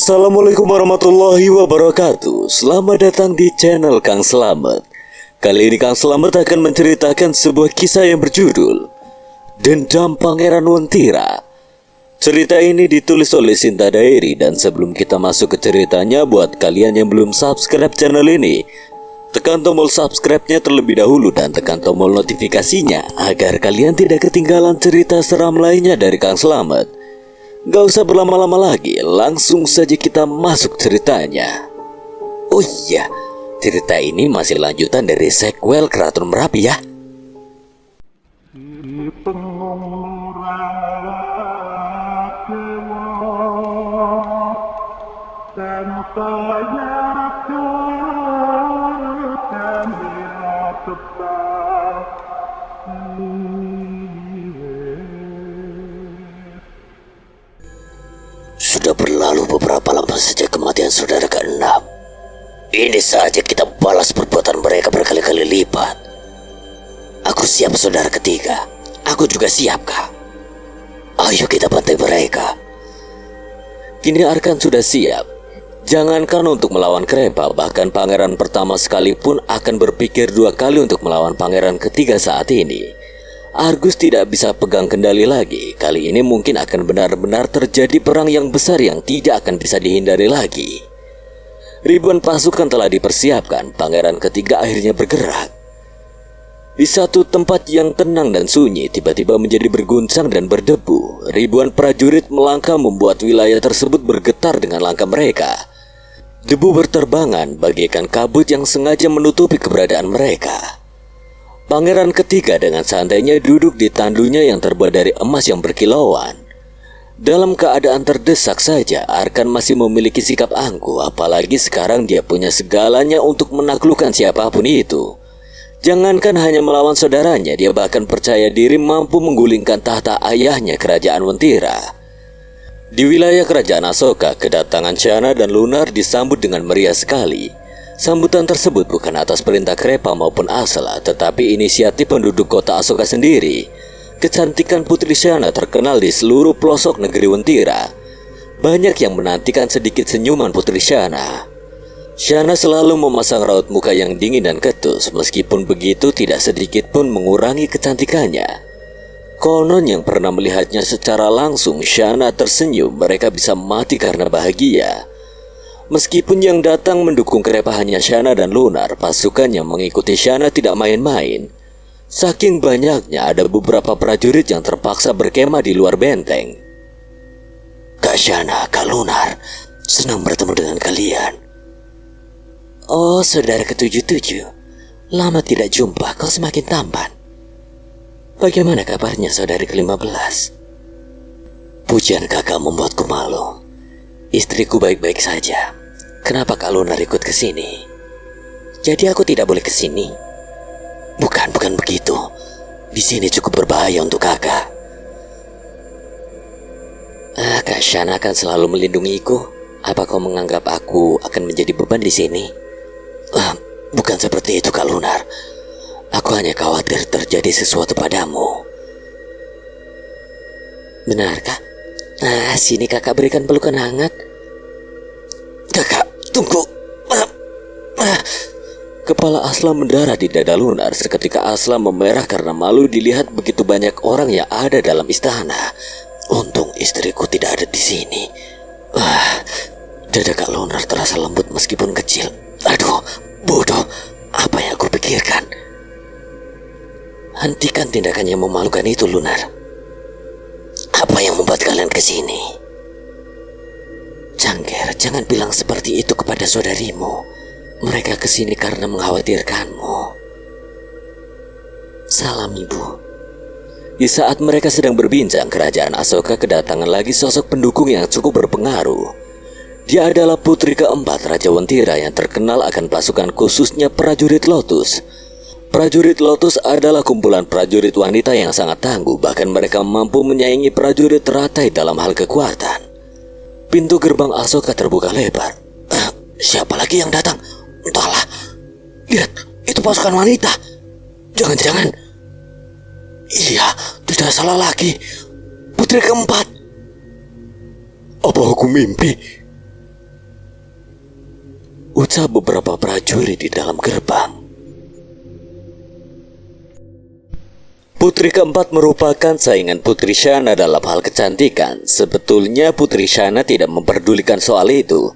Assalamualaikum warahmatullahi wabarakatuh. Selamat datang di channel Kang Slamet. Kali ini Kang Slamet akan menceritakan sebuah kisah yang berjudul Dendam Pangeran Wontira. Cerita ini ditulis oleh Sinta Dairi. Dan sebelum kita masuk ke ceritanya, buat kalian yang belum subscribe channel ini, tekan tombol subscribe-nya terlebih dahulu dan tekan tombol notifikasinya agar kalian tidak ketinggalan cerita seram lainnya dari Kang Slamet. Gak usah berlama-lama lagi, langsung saja kita masuk ceritanya. Oh iya, cerita ini masih lanjutan dari sequel Keraton Merapi ya. Sudah berlalu beberapa lama sejak kematian saudara ke-6. Ini saja kita balas perbuatan mereka berkali-kali lipat. Aku siap saudara ketiga. Aku juga siap kak. Ayo kita bantai mereka. Kini Arkan sudah siap. Jangankan untuk melawan Krepa, bahkan pangeran pertama sekalipun akan berpikir dua kali untuk melawan pangeran ketiga saat ini. Argus tidak bisa pegang kendali lagi. Kali ini mungkin akan benar-benar terjadi perang yang besar yang tidak akan bisa dihindari lagi. Ribuan pasukan telah dipersiapkan. Pangeran ketiga akhirnya bergerak. Di satu tempat yang tenang dan sunyi, tiba-tiba menjadi berguncang dan berdebu. Ribuan prajurit melangkah membuat wilayah tersebut bergetar dengan langkah mereka. Debu berterbangan bagaikan kabut yang sengaja menutupi keberadaan mereka. Pangeran ketiga dengan santainya duduk di tandunya yang terbuat dari emas yang berkilauan. Dalam keadaan terdesak saja, Arkan masih memiliki sikap angkuh, apalagi sekarang dia punya segalanya untuk menaklukkan siapapun itu. Jangankan hanya melawan saudaranya, dia bahkan percaya diri mampu menggulingkan tahta ayahnya kerajaan Wontira. Di wilayah kerajaan Asoka, kedatangan Shana dan Lunar disambut dengan meriah sekali. Sambutan tersebut bukan atas perintah Krepa maupun Asla, tetapi inisiatif penduduk kota Asoka sendiri. Kecantikan Putri Shana terkenal di seluruh pelosok negeri Wontira. Banyak yang menantikan sedikit senyuman Putri Shana. Shana selalu memasang raut muka yang dingin dan ketus. Meskipun begitu, tidak sedikit pun mengurangi kecantikannya. Konon yang pernah melihatnya secara langsung, Shana tersenyum. Mereka bisa mati karena bahagia. Meskipun yang datang mendukung Krepa hanya Shana dan Lunar, pasukan yang mengikuti Shana tidak main-main. Saking banyaknya, ada beberapa prajurit yang terpaksa berkemah di luar benteng. Kak Shana, Kak Lunar, senang bertemu dengan kalian. Oh, saudara ke-77, lama tidak jumpa, kau semakin tampan. Bagaimana kabarnya saudari ke-15? Pujian kakak membuatku malu. Istriku baik-baik saja. Kenapa Kak Lunar ikut ke sini? Jadi aku tidak boleh ke sini? Bukan begitu. Di sini cukup berbahaya untuk kakak. Kak Shana akan selalu melindungiku. Apa kau menganggap aku akan menjadi beban di sini? Bukan seperti itu Kak Lunar. Aku hanya khawatir terjadi sesuatu padamu. Benarkah? Sini kakak berikan pelukan hangat. Kakak, tunggu. Kepala Aslam mendarah di dada Lunar. Seketika Aslam memerah karena malu dilihat begitu banyak orang yang ada dalam istana. Untung istriku tidak ada di sini. Dada Kak Lunar terasa lembut meskipun kecil. Aduh, bodoh. Apa yang aku pikirkan? Hentikan tindakan yang memalukan itu, Lunar. Apa yang membuat kalian ke sini? Cangger, jangan bilang seperti itu kepada saudarimu. Mereka ke sini karena mengkhawatirkanmu. Salam, Ibu. Di saat mereka sedang berbincang, kerajaan Asoka kedatangan lagi sosok pendukung yang cukup berpengaruh. Dia adalah putri keempat Raja Wontira yang terkenal akan pasukan khususnya prajurit Lotus. Prajurit Lotus adalah kumpulan prajurit wanita yang sangat tangguh, bahkan mereka mampu menyaingi prajurit teratai dalam hal kekuatan. Pintu gerbang Asoka terbuka lebar. Siapa lagi yang datang? Entahlah. Lihat, itu pasukan wanita. Jangan-jangan. Iya, tidak salah lagi. Putri keempat. Apa aku mimpi? ucap beberapa prajurit di dalam gerbang. Putri keempat merupakan saingan Putri Shana dalam hal kecantikan. Sebetulnya Putri Shana tidak memperdulikan soal itu.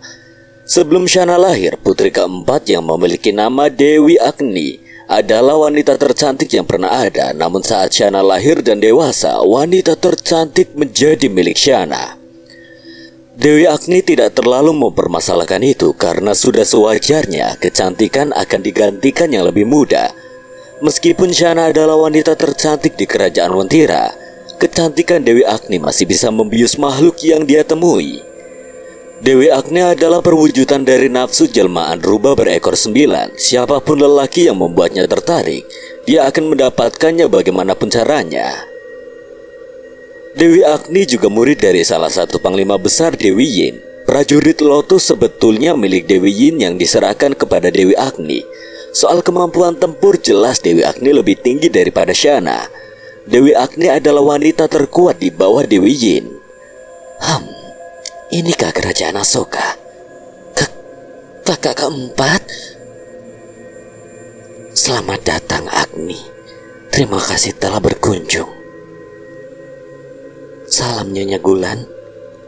Sebelum Shana lahir, putri keempat yang memiliki nama Dewi Agni adalah wanita tercantik yang pernah ada. Namun saat Shana lahir dan dewasa, wanita tercantik menjadi milik Shana. Dewi Agni tidak terlalu mempermasalahkan itu karena sudah sewajarnya kecantikan akan digantikan yang lebih muda. Meskipun Shana adalah wanita tercantik di kerajaan Wentira, kecantikan Dewi Agni masih bisa membius makhluk yang dia temui. Dewi Agni adalah perwujudan dari nafsu jelmaan rubah berekor 9. Siapapun lelaki yang membuatnya tertarik, dia akan mendapatkannya bagaimanapun caranya. Dewi Agni juga murid dari salah satu panglima besar Dewi Yin. Prajurit Lotus sebetulnya milik Dewi Yin yang diserahkan kepada Dewi Agni. Soal kemampuan tempur jelas Dewi Agni lebih tinggi daripada Shana. Dewi Agni adalah wanita terkuat di bawah Dewi Yin. Inikah kerajaan Asoka? Kakak keempat? Selamat datang Agni. Terima kasih telah berkunjung. Salam Nyonya Gulan.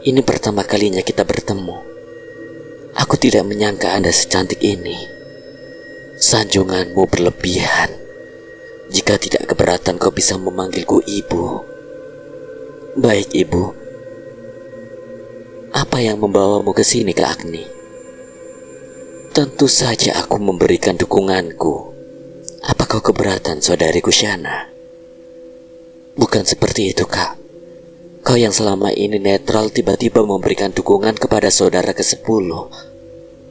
Ini pertama kalinya kita bertemu. Aku tidak menyangka Anda secantik ini. Sanjunganmu berlebihan. Jika tidak keberatan kau bisa memanggilku ibu. Baik ibu. Apa yang membawamu ke sini ke Agni? Tentu saja aku memberikan dukunganku. Apa kau keberatan saudariku Shana? Bukan seperti itu kak. Kau yang selama ini netral tiba-tiba memberikan dukungan kepada saudara ke-10.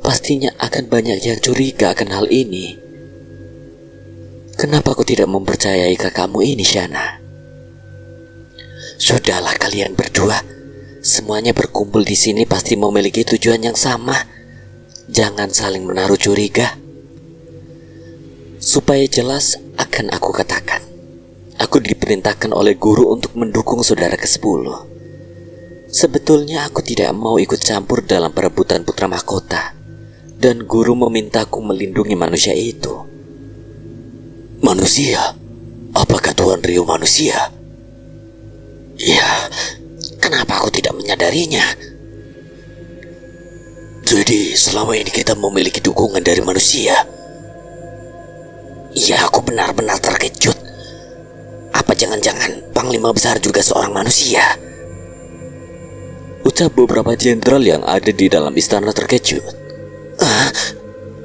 Pastinya akan banyak yang curiga akan hal ini. Kenapa aku tidak mempercayai kakakmu ini, Shana? Sudahlah kalian berdua. Semuanya berkumpul di sini pasti memiliki tujuan yang sama. Jangan saling menaruh curiga. Supaya jelas akan aku katakan. Aku diperintahkan oleh guru untuk mendukung saudara ke-10. Sebetulnya aku tidak mau ikut campur dalam perebutan putra mahkota. Dan guru memintaku melindungi manusia itu. Manusia? Apakah Tuan Ryo manusia? Ya, kenapa aku tidak menyadarinya? Jadi selama ini kita memiliki dukungan dari manusia? Ya, aku benar-benar terkejut. Apa jangan-jangan Panglima Besar juga seorang manusia? Ucap beberapa jenderal yang ada di dalam istana terkejut.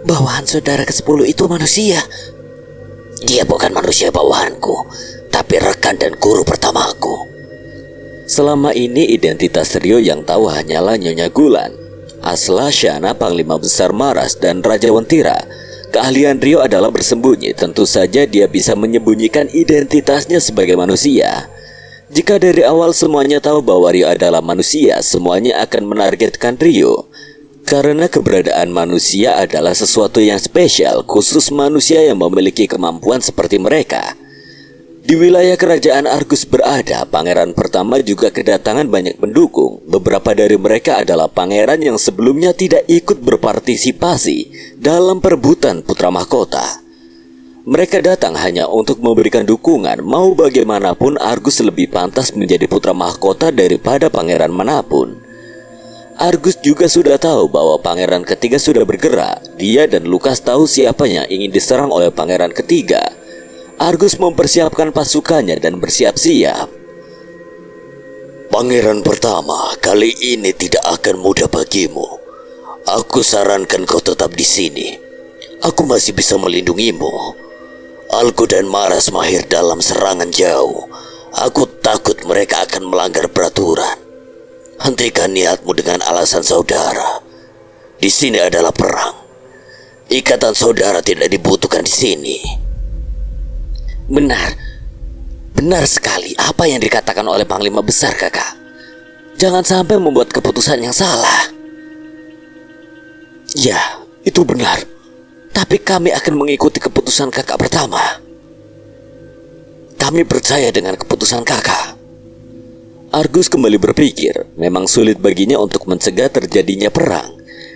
Bawahan saudara ke-10 itu manusia. Dia bukan manusia bawahanku, tapi rekan dan guru pertamaku. Selama ini identitas Ryo yang tahu hanyalah Nyonya Gulan, Asla Shana, Panglima Besar Maras, dan Raja Wentira. Keahlian Ryo adalah bersembunyi. Tentu saja dia bisa menyembunyikan identitasnya sebagai manusia. Jika dari awal semuanya tahu bahwa Ryo adalah manusia, semuanya akan menargetkan Ryo. Karena keberadaan manusia adalah sesuatu yang spesial, khusus manusia yang memiliki kemampuan seperti mereka. Di wilayah kerajaan Argus berada, pangeran pertama juga kedatangan banyak pendukung. Beberapa dari mereka adalah pangeran yang sebelumnya tidak ikut berpartisipasi dalam perebutan putra mahkota. Mereka datang hanya untuk memberikan dukungan. Mau bagaimanapun Argus lebih pantas menjadi putra mahkota daripada pangeran manapun. Argus juga sudah tahu bahwa pangeran ketiga sudah bergerak. Dia dan Lukas tahu siapa yang ingin diserang oleh pangeran ketiga. Argus mempersiapkan pasukannya dan bersiap-siap. Pangeran pertama, kali ini tidak akan mudah bagimu. Aku sarankan kau tetap di sini. Aku masih bisa melindungimu. Alku dan Maras mahir dalam serangan jauh. Aku takut mereka akan melanggar peraturan. Hentikan niatmu dengan alasan saudara. Di sini adalah perang. Ikatan saudara tidak dibutuhkan di sini. Benar sekali apa yang dikatakan oleh Panglima Besar, kakak. Jangan sampai membuat keputusan yang salah. Ya, itu benar. Tapi kami akan mengikuti keputusan kakak pertama. Kami percaya dengan keputusan kakak. Argus kembali berpikir, memang sulit baginya untuk mencegah terjadinya perang.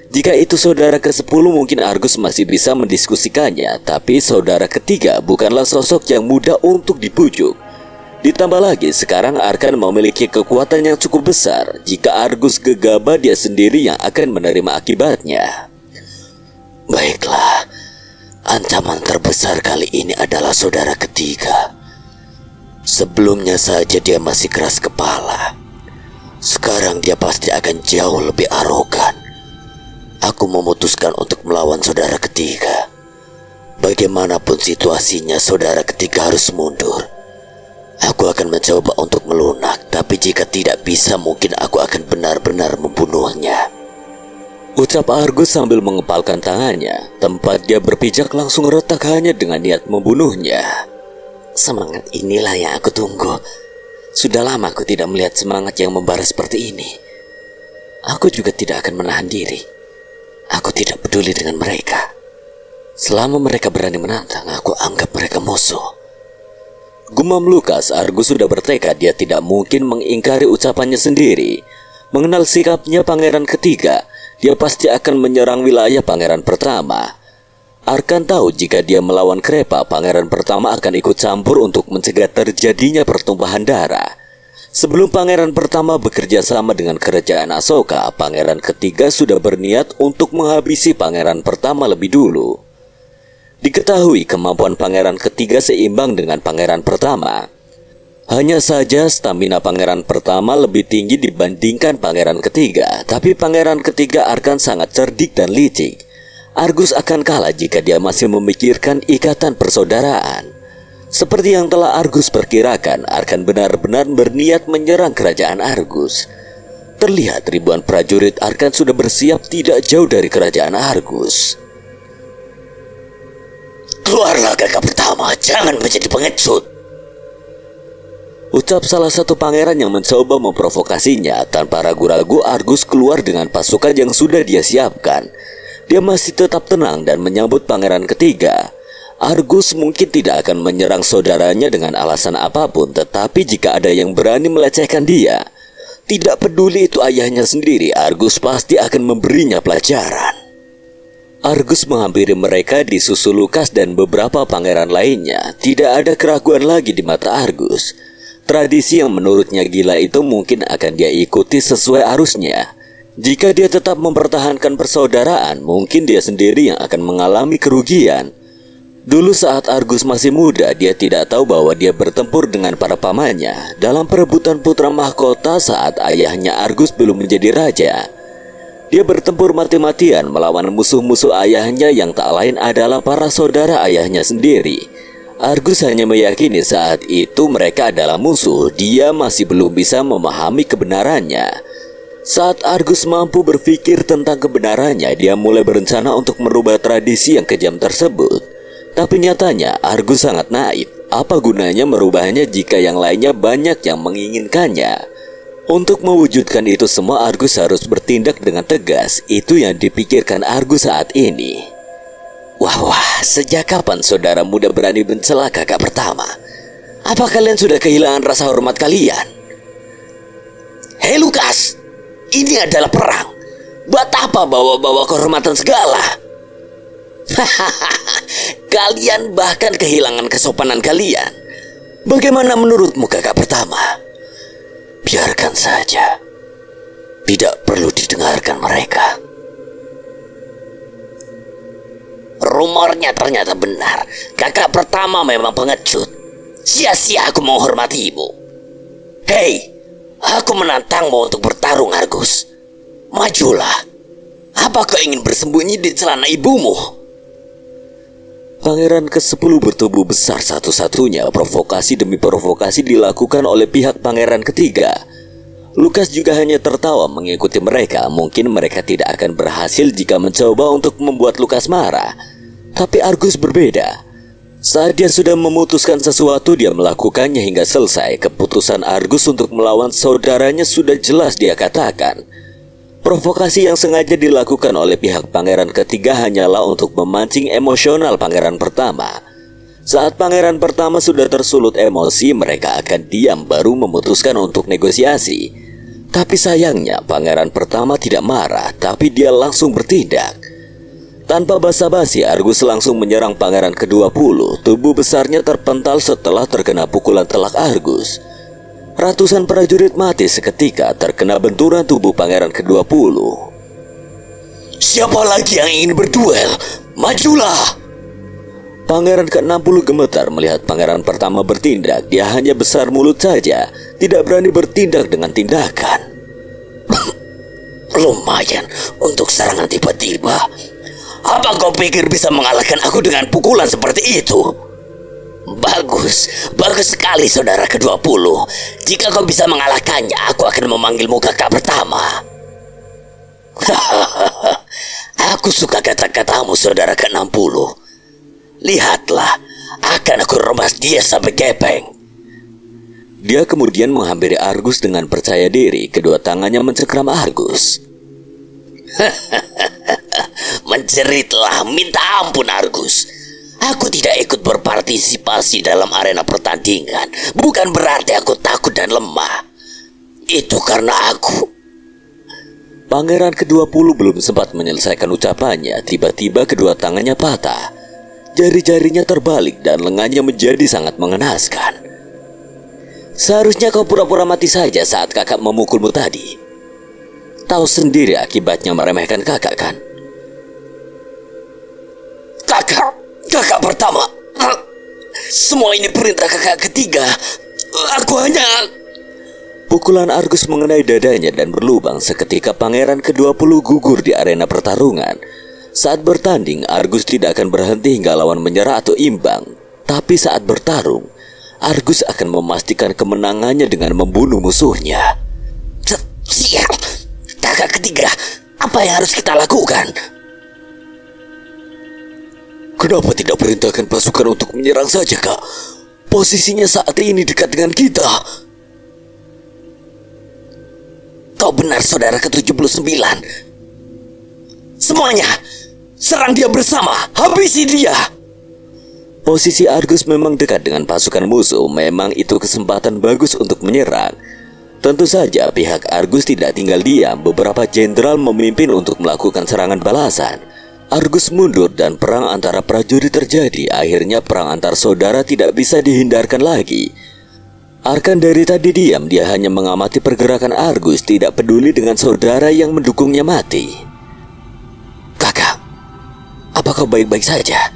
Jika itu saudara ke-10 mungkin Argus masih bisa mendiskusikannya, tapi saudara ketiga bukanlah sosok yang mudah untuk dibujuk. Ditambah lagi sekarang Arkan memiliki kekuatan yang cukup besar. Jika Argus gegabah, dia sendiri yang akan menerima akibatnya. Baiklah, ancaman terbesar kali ini adalah saudara ketiga. Sebelumnya saja dia masih keras kepala. Sekarang dia pasti akan jauh lebih arogan. Aku memutuskan untuk melawan saudara ketiga. Bagaimanapun situasinya, saudara ketiga harus mundur. Aku akan mencoba untuk melunak, tapi jika tidak bisa, mungkin aku akan benar-benar membunuhnya. Ucap Argus sambil mengepalkan tangannya. Tempat dia berpijak langsung retak hanya dengan niat membunuhnya. Semangat inilah yang aku tunggu. Sudah lama aku tidak melihat semangat yang membara seperti ini. Aku juga tidak akan menahan diri. Aku tidak peduli dengan mereka. Selama mereka berani menantang, aku anggap mereka musuh. Gumam Lukas, Argus sudah bertekad dia tidak mungkin mengingkari ucapannya sendiri. Mengenal sikapnya pangeran ketiga, dia pasti akan menyerang wilayah pangeran pertama. Arkan tahu jika dia melawan Krepa, pangeran pertama akan ikut campur untuk mencegah terjadinya pertumpahan darah. Sebelum pangeran pertama bekerja sama dengan kerajaan Asoka, pangeran ketiga sudah berniat untuk menghabisi pangeran pertama lebih dulu. Diketahui kemampuan pangeran ketiga seimbang dengan pangeran pertama. Hanya saja stamina pangeran pertama lebih tinggi dibandingkan pangeran ketiga, tapi pangeran ketiga Arkan sangat cerdik dan licik. Argus akan kalah jika dia masih memikirkan ikatan persaudaraan. Seperti yang telah Argus perkirakan, Arkan benar-benar berniat menyerang kerajaan Argus. Terlihat ribuan prajurit Arkan sudah bersiap tidak jauh dari kerajaan Argus. Keluarlah kakak pertama, jangan menjadi pengecut. Ucap salah satu pangeran yang mencoba memprovokasinya. Tanpa ragu-ragu Argus keluar dengan pasukan yang sudah dia siapkan. Dia masih tetap tenang dan menyambut pangeran ketiga. Argus mungkin tidak akan menyerang saudaranya dengan alasan apapun, tetapi jika ada yang berani melecehkan dia, tidak peduli itu ayahnya sendiri, Argus pasti akan memberinya pelajaran. Argus menghampiri mereka disusul Lukas dan beberapa pangeran lainnya. Tidak ada keraguan lagi di mata Argus. Tradisi yang menurutnya gila itu mungkin akan dia ikuti sesuai arusnya. Jika dia tetap mempertahankan persaudaraan, mungkin dia sendiri yang akan mengalami kerugian. Dulu saat Argus masih muda, dia tidak tahu bahwa dia bertempur dengan para pamannya dalam perebutan putra mahkota saat ayahnya Argus belum menjadi raja. Dia bertempur mati-matian melawan musuh-musuh ayahnya yang tak lain adalah para saudara ayahnya sendiri. Argus hanya meyakini saat itu mereka adalah musuh, dia masih belum bisa memahami kebenarannya. Saat Argus mampu berpikir tentang kebenarannya, dia mulai berencana untuk merubah tradisi yang kejam tersebut. Tapi nyatanya Argus sangat naif. Apa gunanya merubahnya jika yang lainnya banyak yang menginginkannya? Untuk mewujudkan itu semua, Argus harus bertindak dengan tegas. Itu yang dipikirkan Argus saat ini. Wah, sejak kapan saudara muda berani mencela kakak pertama? Apa kalian sudah kehilangan rasa hormat kalian? Hei Lukas, ini adalah perang. Buat apa bawa-bawa kehormatan segala? Kalian bahkan kehilangan kesopanan kalian. Bagaimana menurutmu kakak pertama? Biarkan saja. Tidak perlu didengarkan mereka. Rumornya ternyata benar. Kakak pertama memang pengecut. Sia-sia aku menghormatimu. Hei, aku menantangmu untuk bertarung Argus. Majulah. Apa kau ingin bersembunyi di celana ibumu? Pangeran ke-10 bertubuh besar satu-satunya. Provokasi demi provokasi dilakukan oleh pihak pangeran ketiga. Lukas juga hanya tertawa mengikuti mereka. Mungkin mereka tidak akan berhasil jika mencoba untuk membuat Lukas marah. Tapi Argus berbeda. Saat dia sudah memutuskan sesuatu, dia melakukannya hingga selesai. Keputusan Argus untuk melawan saudaranya sudah jelas dia katakan. Provokasi yang sengaja dilakukan oleh pihak pangeran ketiga hanyalah untuk memancing emosional pangeran pertama. Saat pangeran pertama sudah tersulut emosi, mereka akan diam baru memutuskan untuk negosiasi. Tapi sayangnya pangeran pertama tidak marah, tapi dia langsung bertindak. Tanpa basa-basi, Argus langsung menyerang pangeran ke-20. Tubuh besarnya terpental setelah terkena pukulan telak Argus. Ratusan prajurit mati seketika terkena benturan tubuh pangeran ke-20. Siapa lagi yang ingin berduel? Majulah! Pangeran ke-60 gemetar melihat pangeran pertama bertindak. Dia hanya besar mulut saja, tidak berani bertindak dengan tindakan. Lumayan untuk serangan tiba-tiba. Apa kau pikir bisa mengalahkan aku dengan pukulan seperti itu? Bagus, bagus sekali saudara ke-20. Jika kau bisa mengalahkannya, aku akan memanggilmu kakak pertama. Aku suka kata-katamu saudara ke-60. Lihatlah, akan aku rebas dia sampai gepeng. Dia kemudian menghampiri Argus dengan percaya diri. Kedua tangannya mencengkram Argus. Menjeritlah, minta ampun Argus. Aku tidak ikut berpartisipasi dalam arena pertandingan. Bukan berarti aku takut dan lemah. Itu karena aku. Pangeran ke-20 belum sempat menyelesaikan ucapannya, tiba-tiba kedua tangannya patah. Jari-jarinya terbalik dan lengannya menjadi sangat mengenaskan. Seharusnya kau pura-pura mati saja saat kakak memukulmu tadi. Tahu sendiri akibatnya meremehkan kakak kan? Kakak pertama. Semua ini perintah kakak ketiga. Aku hanya... Pukulan Argus mengenai dadanya dan berlubang. Seketika pangeran ke-20 gugur di arena pertarungan. Saat bertanding, Argus tidak akan berhenti hingga lawan menyerah atau imbang. Tapi saat bertarung, Argus akan memastikan kemenangannya dengan membunuh musuhnya. Sial, kakak ketiga, apa yang harus kita lakukan? Kenapa tidak perintahkan pasukan untuk menyerang saja, Kak? Posisinya saat ini dekat dengan kita. Kau benar, saudara ke-79. Semuanya, serang dia bersama, habisi dia. Posisi Argus memang dekat dengan pasukan musuh. Memang itu kesempatan bagus untuk menyerang. Tentu saja pihak Argus tidak tinggal diam. Beberapa jenderal memimpin untuk melakukan serangan balasan. Argus mundur dan perang antara prajurit terjadi. Akhirnya perang antar saudara tidak bisa dihindarkan lagi. Arkan dari tadi diam, dia hanya mengamati pergerakan Argus, tidak peduli dengan saudara yang mendukungnya mati. Kakak, apa kau baik-baik saja?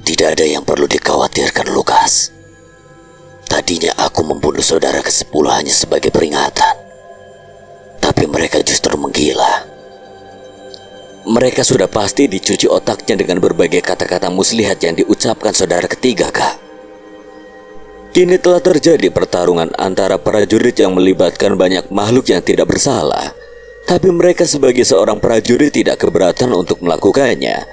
Tidak ada yang perlu dikhawatirkan, Lukas. Tadinya aku membunuh saudara ke-10 hanya sebagai peringatan. Tapi mereka justru menggila. Mereka sudah pasti dicuci otaknya dengan berbagai kata-kata muslihat yang diucapkan saudara ketiga, Kak. Kini telah terjadi pertarungan antara prajurit yang melibatkan banyak makhluk yang tidak bersalah. Tapi mereka sebagai seorang prajurit tidak keberatan untuk melakukannya.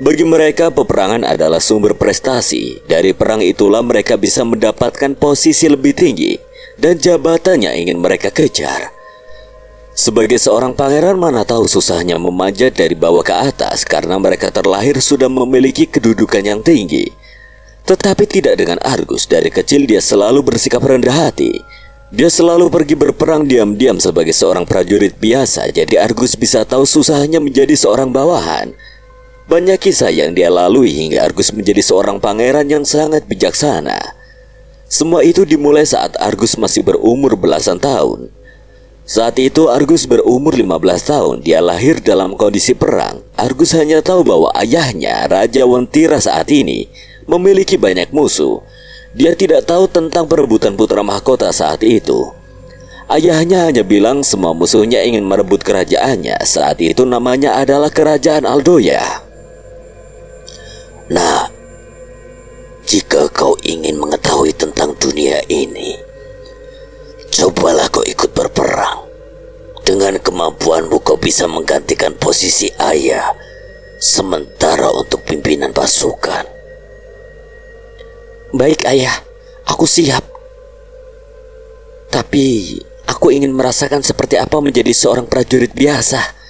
Bagi mereka, peperangan adalah sumber prestasi. Dari perang itulah mereka bisa mendapatkan posisi lebih tinggi dan jabatan yang ingin mereka kejar. Sebagai seorang pangeran, mana tahu susahnya memanjat dari bawah ke atas karena mereka terlahir sudah memiliki kedudukan yang tinggi. Tetapi tidak dengan Argus. Dari kecil dia selalu bersikap rendah hati. Dia selalu pergi berperang diam-diam sebagai seorang prajurit biasa. Jadi Argus bisa tahu susahnya menjadi seorang bawahan. Banyak kisah yang dia lalui hingga Argus menjadi seorang pangeran yang sangat bijaksana. Semua itu dimulai saat Argus masih berumur belasan tahun. Saat itu Argus berumur 15 tahun. Dia lahir dalam kondisi perang. Argus hanya tahu bahwa ayahnya, Raja Wentira saat ini, memiliki banyak musuh. Dia tidak tahu tentang perebutan putra mahkota saat itu. Ayahnya hanya bilang semua musuhnya ingin merebut kerajaannya. Saat itu namanya adalah Kerajaan Aldoya. Nah, jika kau ingin mengetahui tentang dunia ini, cobalah kau ikut berperang. Dengan kemampuanmu kau bisa menggantikan posisi ayah, sementara untuk pimpinan pasukan. Baik ayah, aku siap. Tapi aku ingin merasakan seperti apa menjadi seorang prajurit biasa.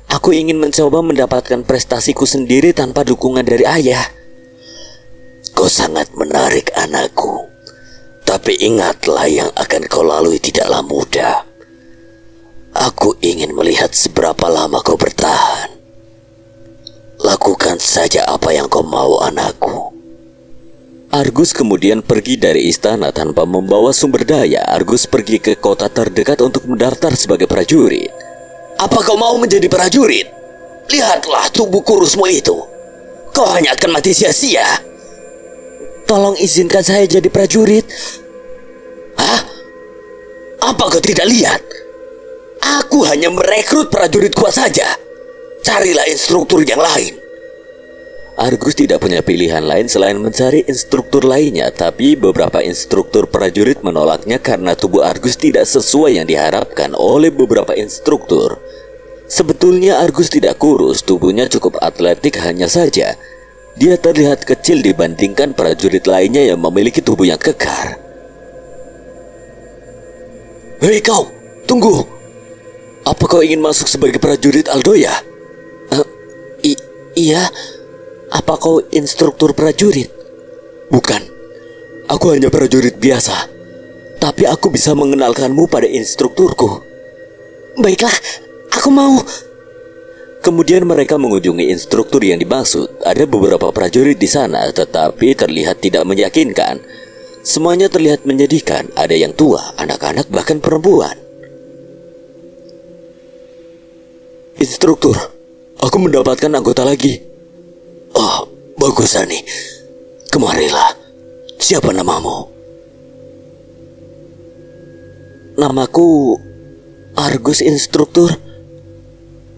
Aku ingin mencoba mendapatkan prestasiku sendiri tanpa dukungan dari ayah. Kau sangat menarik anakku. Tapi ingatlah yang akan kau lalui tidaklah mudah. Aku ingin melihat seberapa lama kau bertahan. Lakukan saja apa yang kau mau, anakku. Argus kemudian pergi dari istana tanpa membawa sumber daya. Argus pergi ke kota terdekat untuk mendaftar sebagai prajurit. Apa kau mau menjadi prajurit? Lihatlah tubuh kurusmu itu. Kau hanya akan mati sia-sia. Tolong izinkan saya jadi prajurit. Hah? Apa kau tidak lihat? Aku hanya merekrut prajurit kuat saja. Carilah instruktur yang lain. Argus tidak punya pilihan lain selain mencari instruktur lainnya, tapi beberapa instruktur prajurit menolaknya karena tubuh Argus tidak sesuai yang diharapkan oleh beberapa instruktur. Sebetulnya Argus tidak kurus, tubuhnya cukup atletik, hanya saja dia terlihat kecil dibandingkan prajurit lainnya yang memiliki tubuh yang kekar. Hei kau, tunggu. Apa kau ingin masuk sebagai prajurit Aldoya? Iya. Apa kau instruktur prajurit? Bukan, aku hanya prajurit biasa. Tapi aku bisa mengenalkanmu pada instrukturku. Baiklah, aku mau. Kemudian mereka mengunjungi instruktur yang dimaksud. Ada beberapa prajurit di sana, tetapi terlihat tidak meyakinkan. Semuanya terlihat menyedihkan. Ada yang tua, anak-anak, bahkan perempuan. Instruktur, aku mendapatkan anggota lagi. Oh, bagus Sani. Kemarilah. Siapa namamu? Namaku Argus, instruktur.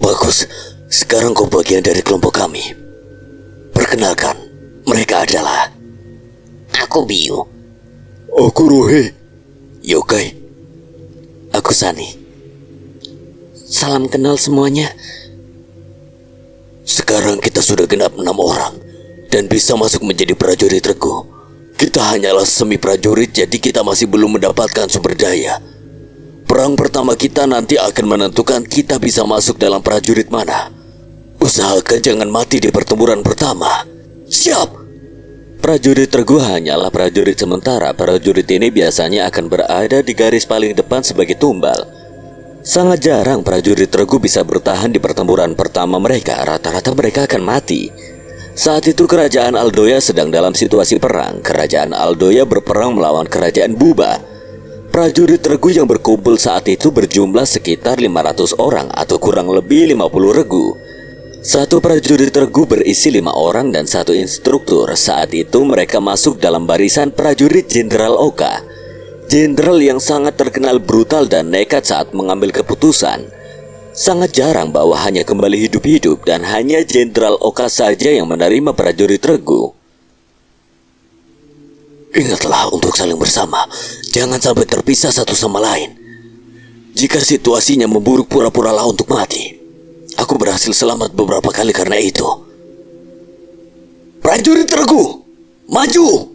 Bagus. Sekarang kau bagian dari kelompok kami. Perkenalkan, mereka adalah... Aku Biu. Aku Rohe. Yokai. Aku Sani. Salam kenal semuanya. Sekarang kita sudah genap 6 orang dan bisa masuk menjadi prajurit regu. Kita hanyalah semi prajurit, jadi kita masih belum mendapatkan sumber daya. Perang pertama kita nanti akan menentukan kita bisa masuk dalam prajurit mana. Usahakan jangan mati di pertempuran pertama. Siap! Prajurit regu hanyalah prajurit sementara. Prajurit ini biasanya akan berada di garis paling depan sebagai tumbal. Sangat jarang prajurit regu bisa bertahan di pertempuran pertama mereka. Rata-rata mereka akan mati. Saat itu kerajaan Aldoya sedang dalam situasi perang. Kerajaan Aldoya berperang melawan kerajaan Buba. Prajurit regu yang berkumpul saat itu berjumlah sekitar 500 orang atau kurang lebih 50 regu. Satu prajurit regu berisi 5 orang dan 1 instruktur. Saat itu mereka masuk dalam barisan prajurit Jenderal Oka. Jenderal yang sangat terkenal brutal dan nekat saat mengambil keputusan. Sangat jarang bawahannya kembali hidup-hidup dan hanya Jenderal Oka saja yang menerima prajurit regu. Ingatlah untuk saling bersama. Jangan sampai terpisah satu sama lain. Jika situasinya memburuk, pura-puralah untuk mati. Aku berhasil selamat beberapa kali karena itu. Prajurit regu, maju!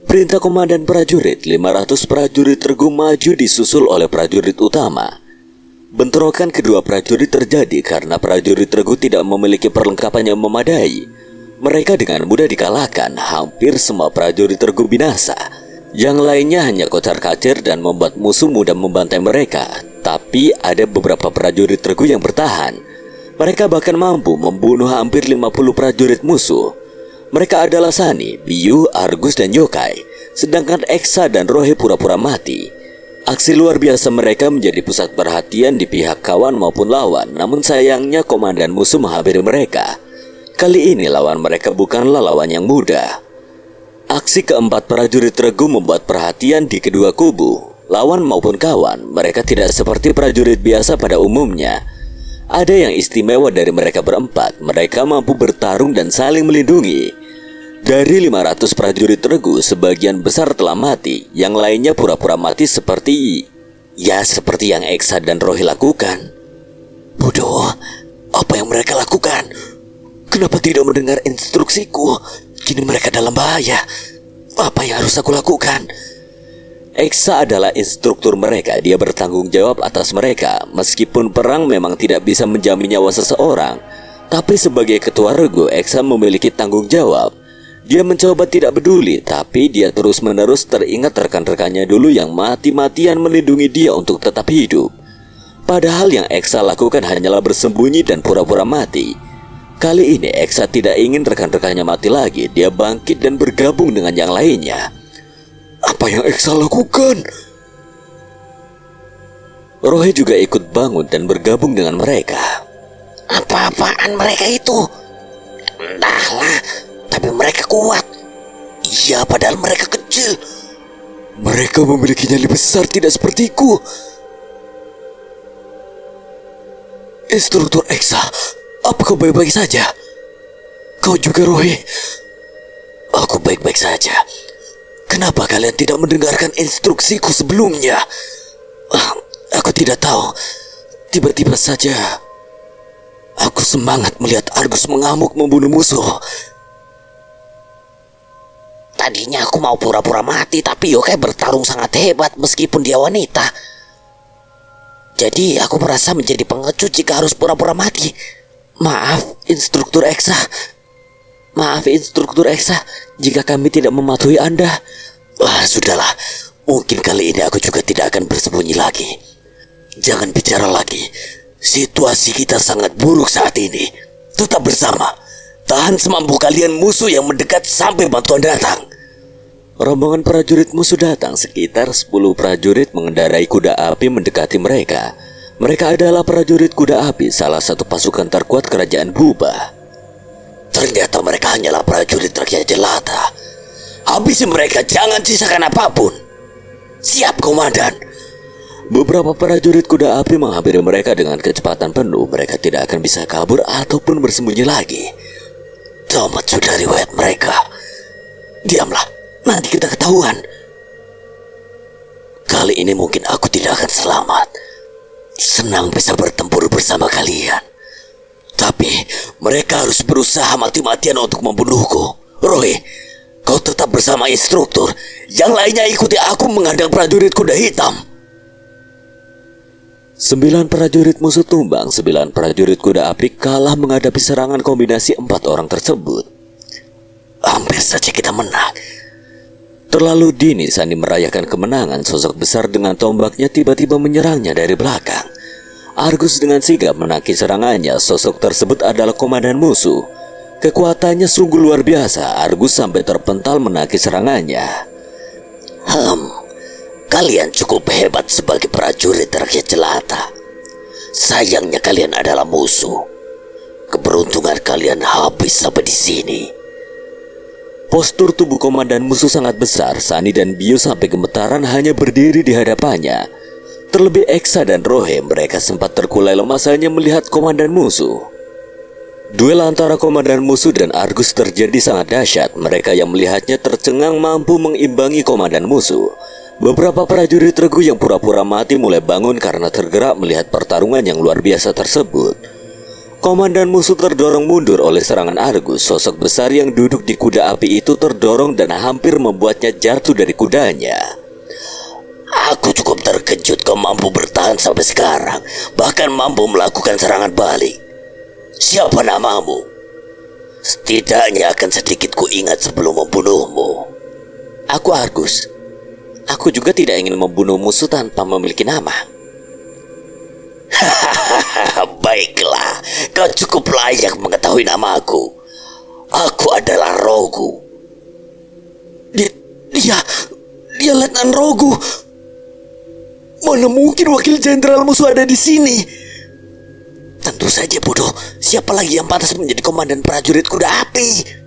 Perintah komandan prajurit, 500 prajurit regu maju disusul oleh prajurit utama. Bentrokan kedua prajurit terjadi karena prajurit regu tidak memiliki perlengkapan yang memadai. Mereka dengan mudah dikalahkan, hampir semua prajurit regu binasa. Yang lainnya hanya kocar-kacir dan membuat musuh mudah membantai mereka. Tapi ada beberapa prajurit regu yang bertahan. Mereka bahkan mampu membunuh hampir 50 prajurit musuh. Mereka adalah Sani, Biu, Argus, dan Yokai. Sedangkan Eksa dan Rohe pura-pura mati. Aksi luar biasa mereka menjadi pusat perhatian di pihak kawan maupun lawan. Namun sayangnya komandan musuh menghampiri mereka. Kali ini lawan mereka bukanlah lawan yang mudah. Aksi keempat prajurit regu membuat perhatian di kedua kubu. Lawan maupun kawan, mereka tidak seperti prajurit biasa pada umumnya. Ada yang istimewa dari mereka berempat. Mereka mampu bertarung dan saling melindungi. Dari 500 prajurit regu, sebagian besar telah mati. Yang lainnya pura-pura mati seperti yang Eksa dan Rohi lakukan. Bodoh, apa yang mereka lakukan? Kenapa tidak mendengar instruksiku? Kini mereka dalam bahaya. Apa yang harus aku lakukan? Eksa adalah instruktur mereka. Dia bertanggung jawab atas mereka. Meskipun perang memang tidak bisa menjamin nyawa seseorang, tapi sebagai ketua regu, Eksa memiliki tanggung jawab. Dia mencoba tidak peduli, tapi dia terus-menerus teringat rekan-rekannya dulu yang mati-matian melindungi dia untuk tetap hidup. Padahal yang Eksa lakukan hanyalah bersembunyi dan pura-pura mati. Kali ini Eksa tidak ingin rekan-rekannya mati lagi. Dia bangkit dan bergabung dengan yang lainnya. Apa yang Eksa lakukan? Rohe juga ikut bangun dan bergabung dengan mereka. Apa-apaan mereka itu? Entahlah, tapi mereka kuat. Iya, padahal mereka kecil. Mereka memiliki nyali besar, tidak sepertiku. Instruktur Eksa, apa kau baik-baik saja? Kau juga, Rohi? Aku baik-baik saja. Kenapa kalian tidak mendengarkan instruksiku sebelumnya? Aku tidak tahu. Tiba-tiba saja aku semangat melihat Argus mengamuk membunuh musuh. Tadinya aku mau pura-pura mati, tapi Yokai bertarung sangat hebat meskipun dia wanita. Jadi aku merasa menjadi pengecut jika harus pura-pura mati. Maaf, Instruktur Eksa. Maaf, Instruktur Eksa, jika kami tidak mematuhi Anda. Wah, sudahlah. Mungkin kali ini aku juga tidak akan bersembunyi lagi. Jangan bicara lagi. Situasi kita sangat buruk saat ini. Tetap bersama. Tahan semampu kalian musuh yang mendekat sampai bantuan datang. Rombongan prajurit musuh datang. Sekitar 10 prajurit mengendarai kuda api mendekati mereka. Mereka adalah prajurit kuda api, salah satu pasukan terkuat kerajaan Buba. Ternyata mereka hanyalah prajurit rakyat jelata. Habisi mereka, jangan sisakan apapun. Siap, Komandan. Beberapa prajurit kuda api menghampiri mereka dengan kecepatan penuh. Mereka tidak akan bisa kabur ataupun bersembunyi lagi. Tamat sudah riwayat mereka. Diamlah, nanti kita ketahuan. Kali ini mungkin aku tidak akan selamat. Senang bisa bertempur bersama kalian. Tapi mereka harus berusaha mati-matian untuk membunuhku. Roy, kau tetap bersama instruktur. Yang lainnya ikuti aku menghadang prajurit kuda hitam. 9 prajurit musuh tumbang. 9 prajurit kuda api kalah menghadapi serangan kombinasi 4 orang tersebut. Hampir saja kita menang. Terlalu dini Sani merayakan kemenangan. Sosok besar dengan tombaknya tiba-tiba menyerangnya dari belakang. Argus dengan sigap menangkis serangannya. Sosok tersebut adalah komandan musuh. Kekuatannya sungguh luar biasa. Argus sampai terpental menangkis serangannya. Kalian cukup hebat sebagai prajurit rakyat jelata. Sayangnya kalian adalah musuh. Keberuntungan kalian habis sampai di sini. Postur tubuh komandan musuh sangat besar. Sani dan Bio sampai gemetaran hanya berdiri di hadapannya. Terlebih Eksa dan Rohe, mereka sempat terkulai lemas hanya melihat komandan musuh. Duel antara komandan musuh dan Argus terjadi sangat dahsyat. Mereka yang melihatnya tercengang mampu mengimbangi komandan musuh. Beberapa prajurit regu yang pura-pura mati mulai bangun karena tergerak melihat pertarungan yang luar biasa tersebut. Komandan musuh terdorong mundur oleh serangan Argus. Sosok besar yang duduk di kuda api itu terdorong dan hampir membuatnya jatuh dari kudanya. Aku cukup terkejut kau mampu bertahan sampai sekarang. Bahkan mampu melakukan serangan balik. Siapa namamu? Setidaknya akan sedikit kuingat sebelum membunuhmu. Aku Argus. Aku juga tidak ingin membunuh musuh tanpa memiliki nama. Baiklah, kau cukup layak mengetahui namaku. Aku adalah Rogu. Dia Letnan Rogu. Mana mungkin wakil jenderal musuh ada di sini? Tentu saja bodoh. Siapa lagi yang pantas menjadi komandan prajurit kuda api?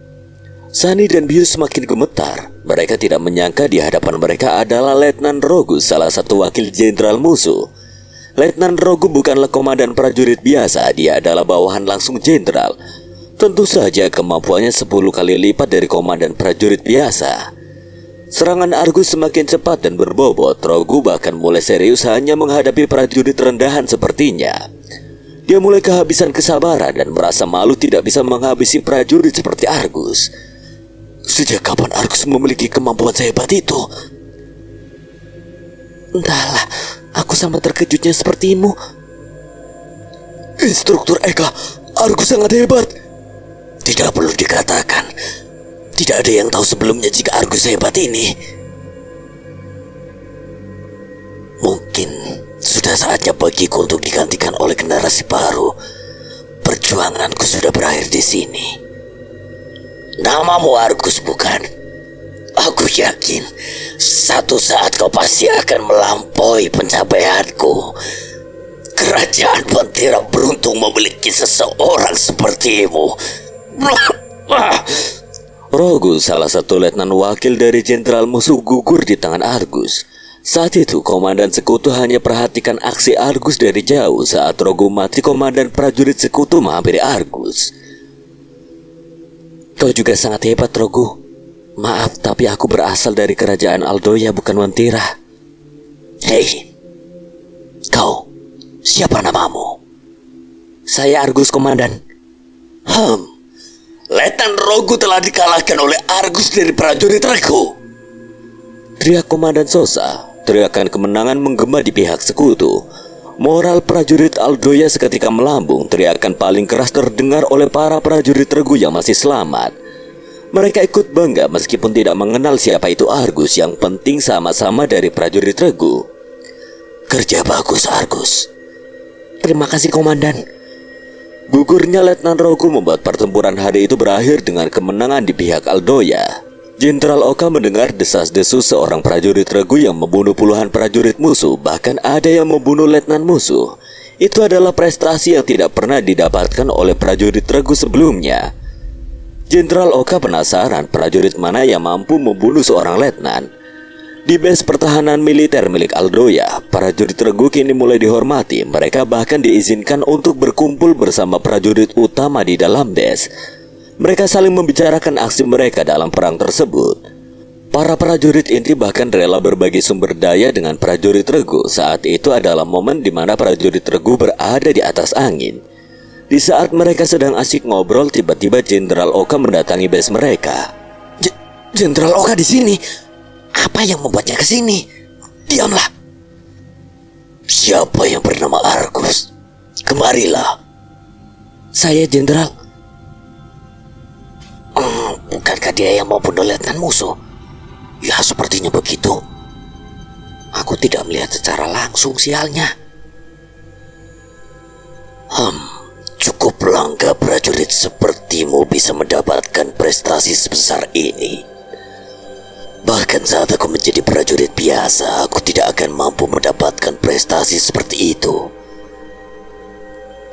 Sani dan Bius semakin gemetar. Mereka tidak menyangka di hadapan mereka adalah Letnan Rogu, salah satu wakil jenderal musuh. Letnan Rogu bukanlah komandan prajurit biasa, dia adalah bawahan langsung jenderal. Tentu saja kemampuannya 10 kali lipat dari komandan prajurit biasa. Serangan Argus semakin cepat dan berbobot. Rogu bahkan mulai serius hanya menghadapi prajurit rendahan sepertinya. Dia mulai kehabisan kesabaran dan merasa malu tidak bisa menghabisi prajurit seperti Argus. Sejak kapan Argus memiliki kemampuan sehebat itu? Entahlah, aku sama terkejutnya sepertimu. Instruktur Eka, Argus sangat hebat. Tidak perlu dikatakan. Tidak ada yang tahu sebelumnya jika Argus sehebat ini. Mungkin sudah sudah saatnya bagiku untuk digantikan oleh generasi baru. Perjuanganku sudah berakhir di sini. Namamu Argus, bukan? Aku yakin satu saat kau pasti akan melampaui pencapaianku. Kerajaan Pantera beruntung memiliki seseorang sepertimu. Rogus, salah satu letnan wakil dari jenderal musuh, gugur di tangan Argus. Saat itu, komandan sekutu hanya perhatikan aksi Argus dari jauh. Saat Rogu mati, komandan prajurit sekutu menghampiri Argus. Kau juga sangat hebat, Rogu. Maaf, tapi aku berasal dari kerajaan Aldoya, bukan Wantira. Hei, kau, siapa namamu? Saya Argus, komandan. Letnan Rogu telah dikalahkan oleh Argus dari prajurit Regu. Teriak komandan Sosa. Teriakan kemenangan menggema di pihak sekutu. Moral prajurit Aldoya seketika melambung. Teriakan paling keras terdengar oleh para prajurit Regu yang masih selamat. Mereka ikut bangga meskipun tidak mengenal siapa itu Argus. Yang penting sama-sama dari prajurit Regu. Kerja bagus, Argus. Terima kasih, komandan. Gugurnya Letnan Rogu membuat pertempuran hari itu berakhir dengan kemenangan di pihak Aldoya. Jenderal Oka mendengar desas-desus seorang prajurit Regu yang membunuh puluhan prajurit musuh. Bahkan ada yang membunuh letnan musuh. Itu adalah prestasi yang tidak pernah didapatkan oleh prajurit Regu sebelumnya. Jenderal Oka penasaran prajurit mana yang mampu membunuh seorang letnan. Di base pertahanan militer milik Aldoya, prajurit Regu kini mulai dihormati. Mereka bahkan diizinkan untuk berkumpul bersama prajurit utama di dalam base. Mereka saling membicarakan aksi mereka dalam perang tersebut. Para prajurit inti bahkan rela berbagi sumber daya dengan prajurit Regu. Saat itu adalah momen di mana prajurit Regu berada di atas angin. Di saat mereka sedang asyik ngobrol, tiba-tiba Jenderal Oka mendatangi base mereka. Jenderal Oka di sini. Apa yang membuatnya ke sini? Diamlah. Siapa yang bernama Argus? Kemarilah. Saya, Jenderal. Bukankah dia yang mau bunuh letnan musuh? Ya, sepertinya begitu. Aku tidak melihat secara langsung sialnya. Cukup langka prajurit sepertimu bisa mendapatkan prestasi sebesar ini. Bahkan saat aku menjadi prajurit biasa, aku tidak akan mampu mendapatkan prestasi seperti itu.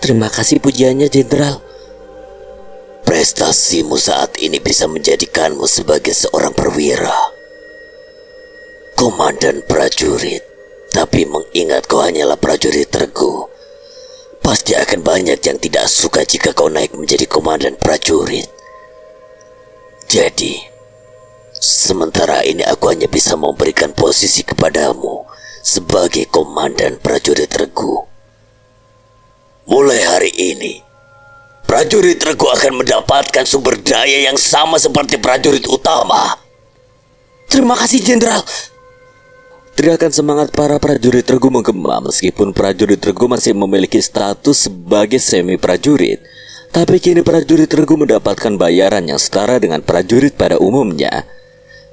Terima kasih pujiannya, Jenderal. Prestasimu saat ini bisa menjadikanmu sebagai seorang perwira, komandan prajurit. Tapi mengingat kau hanyalah prajurit Regu, pasti akan banyak yang tidak suka jika kau naik menjadi komandan prajurit. Jadi, sementara ini aku hanya bisa memberikan posisi kepadamu sebagai komandan prajurit Regu. Mulai hari ini, prajurit Regu akan mendapatkan sumber daya yang sama seperti prajurit utama. Terima kasih, Jenderal. Teriakan semangat para prajurit Regu menggema meskipun prajurit Regu masih memiliki status sebagai semi prajurit. Tapi kini prajurit Regu mendapatkan bayaran yang setara dengan prajurit pada umumnya.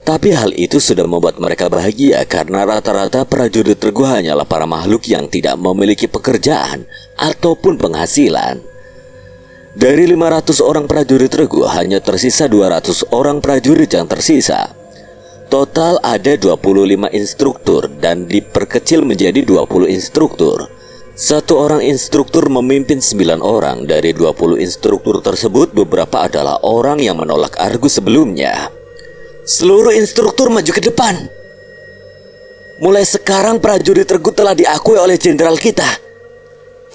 Tapi hal itu sudah membuat mereka bahagia karena rata-rata prajurit Regu hanyalah para makhluk yang tidak memiliki pekerjaan ataupun penghasilan. Dari 500 orang prajurit Regu hanya tersisa 200 orang prajurit yang tersisa. Total ada 25 instruktur dan diperkecil menjadi 20 instruktur. Satu orang instruktur memimpin 9 orang. Dari 20 instruktur tersebut, beberapa adalah orang yang menolak Argus sebelumnya. Seluruh instruktur maju ke depan. Mulai sekarang prajurit Regu telah diakui oleh jenderal kita.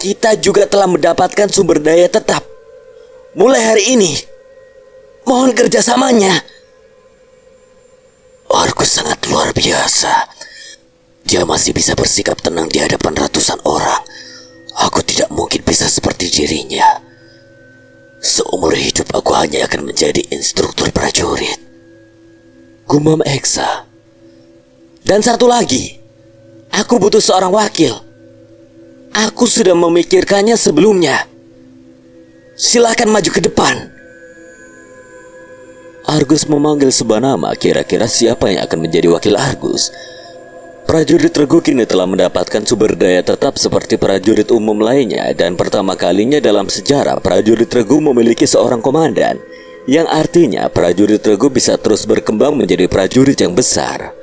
Kita juga telah mendapatkan sumber daya tetap. Mulai hari ini, mohon kerjasamanya. Argus sangat luar biasa. Dia masih bisa bersikap tenang di hadapan ratusan orang. Aku tidak mungkin bisa seperti dirinya. Seumur hidup aku hanya akan menjadi instruktur prajurit, gumam Eksa. Dan satu lagi, aku butuh seorang wakil. Aku sudah memikirkannya sebelumnya. Silakan maju ke depan. Argus memanggil sebuah nama. Kira-kira siapa yang akan menjadi wakil Argus? Prajurit Regu kini telah mendapatkan sumber daya tetap seperti prajurit umum lainnya, dan pertama kalinya dalam sejarah prajurit Regu memiliki seorang komandan, yang artinya prajurit Regu bisa terus berkembang menjadi prajurit yang besar.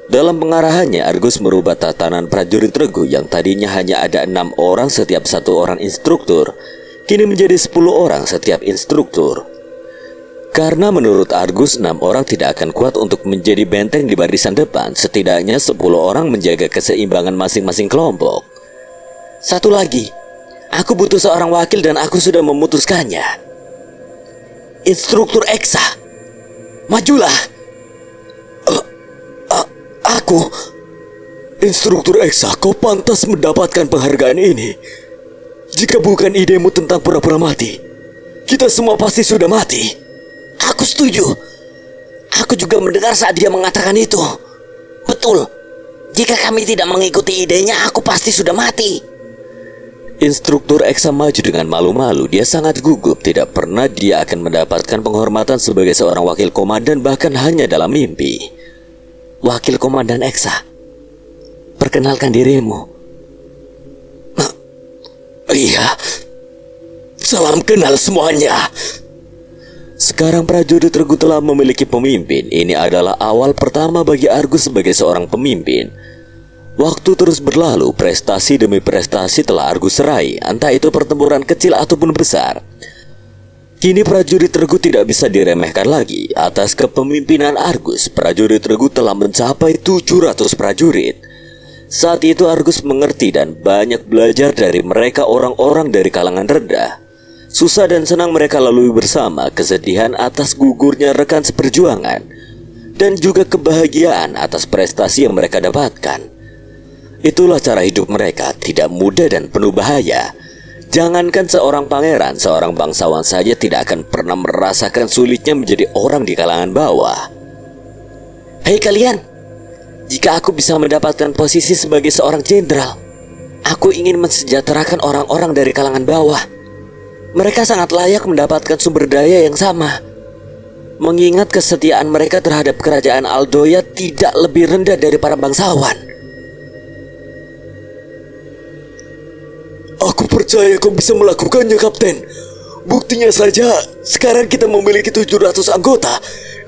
Dalam pengarahannya, Argus merubah tatanan prajurit Regu yang tadinya hanya ada 6 orang setiap 1 orang instruktur, kini menjadi 10 orang setiap instruktur. Karena menurut Argus 6 orang tidak akan kuat untuk menjadi benteng di barisan depan, setidaknya 10 orang menjaga keseimbangan masing-masing kelompok. Satu lagi, aku butuh seorang wakil dan aku sudah memutuskannya. Instruktur Eksa, majulah. Aku, Instruktur Eksa, kau pantas mendapatkan penghargaan ini. Jika bukan idemu tentang pura-pura mati, kita semua pasti sudah mati. Aku setuju. Aku juga mendengar saat dia mengatakan itu. Betul. Jika kami tidak mengikuti idenya, aku pasti sudah mati. Instruktur Eksa maju dengan malu-malu. Dia sangat gugup. Tidak pernah dia akan mendapatkan penghormatan sebagai seorang wakil komandan, bahkan hanya dalam mimpi. Wakil Komandan Eksa, perkenalkan dirimu. Iya, salam kenal semuanya. Sekarang prajurit Regu telah memiliki pemimpin. Ini adalah awal pertama bagi Argus sebagai seorang pemimpin. Waktu terus berlalu, prestasi demi prestasi telah Argus raih, entah itu pertempuran kecil ataupun besar. Kini prajurit Regu tidak bisa diremehkan lagi. Atas kepemimpinan Argus, prajurit Regu telah mencapai 700 prajurit. Saat itu Argus mengerti dan banyak belajar dari mereka, orang-orang dari kalangan rendah. Susah dan senang mereka lalui bersama, kesedihan atas gugurnya rekan seperjuangan, dan juga kebahagiaan atas prestasi yang mereka dapatkan. Itulah cara hidup mereka, tidak mudah dan penuh bahaya. Jangankan seorang pangeran, seorang bangsawan saja tidak akan pernah merasakan sulitnya menjadi orang di kalangan bawah. Hei kalian, jika aku bisa mendapatkan posisi sebagai seorang jenderal, aku ingin mensejahterakan orang-orang dari kalangan bawah. Mereka sangat layak mendapatkan sumber daya yang sama. Mengingat kesetiaan mereka terhadap kerajaan Aldoya tidak lebih rendah dari para bangsawan. Aku percaya kau bisa melakukannya, Kapten. Buktinya saja, sekarang kita memiliki 700 anggota,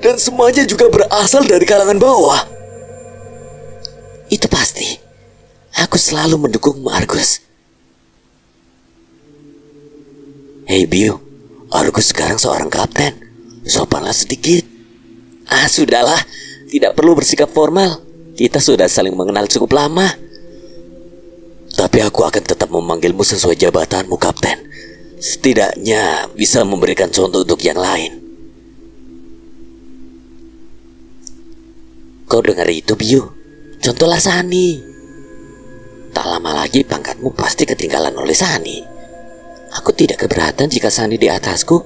dan semuanya juga berasal dari kalangan bawah. Itu pasti. Aku selalu mendukungmu, Argus. Hei Bio, Argus sekarang seorang kapten. Sopanlah sedikit. Sudahlah. Tidak perlu bersikap formal. Kita sudah saling mengenal cukup lama. Tapi aku akan tetap memanggilmu sesuai jabatanmu, Kapten. Setidaknya bisa memberikan contoh untuk yang lain. Kau dengar itu, Bio? Contohlah Sani. Tak lama lagi pangkatmu pasti ketinggalan oleh Sani. Aku tidak keberatan jika Sani di atasku.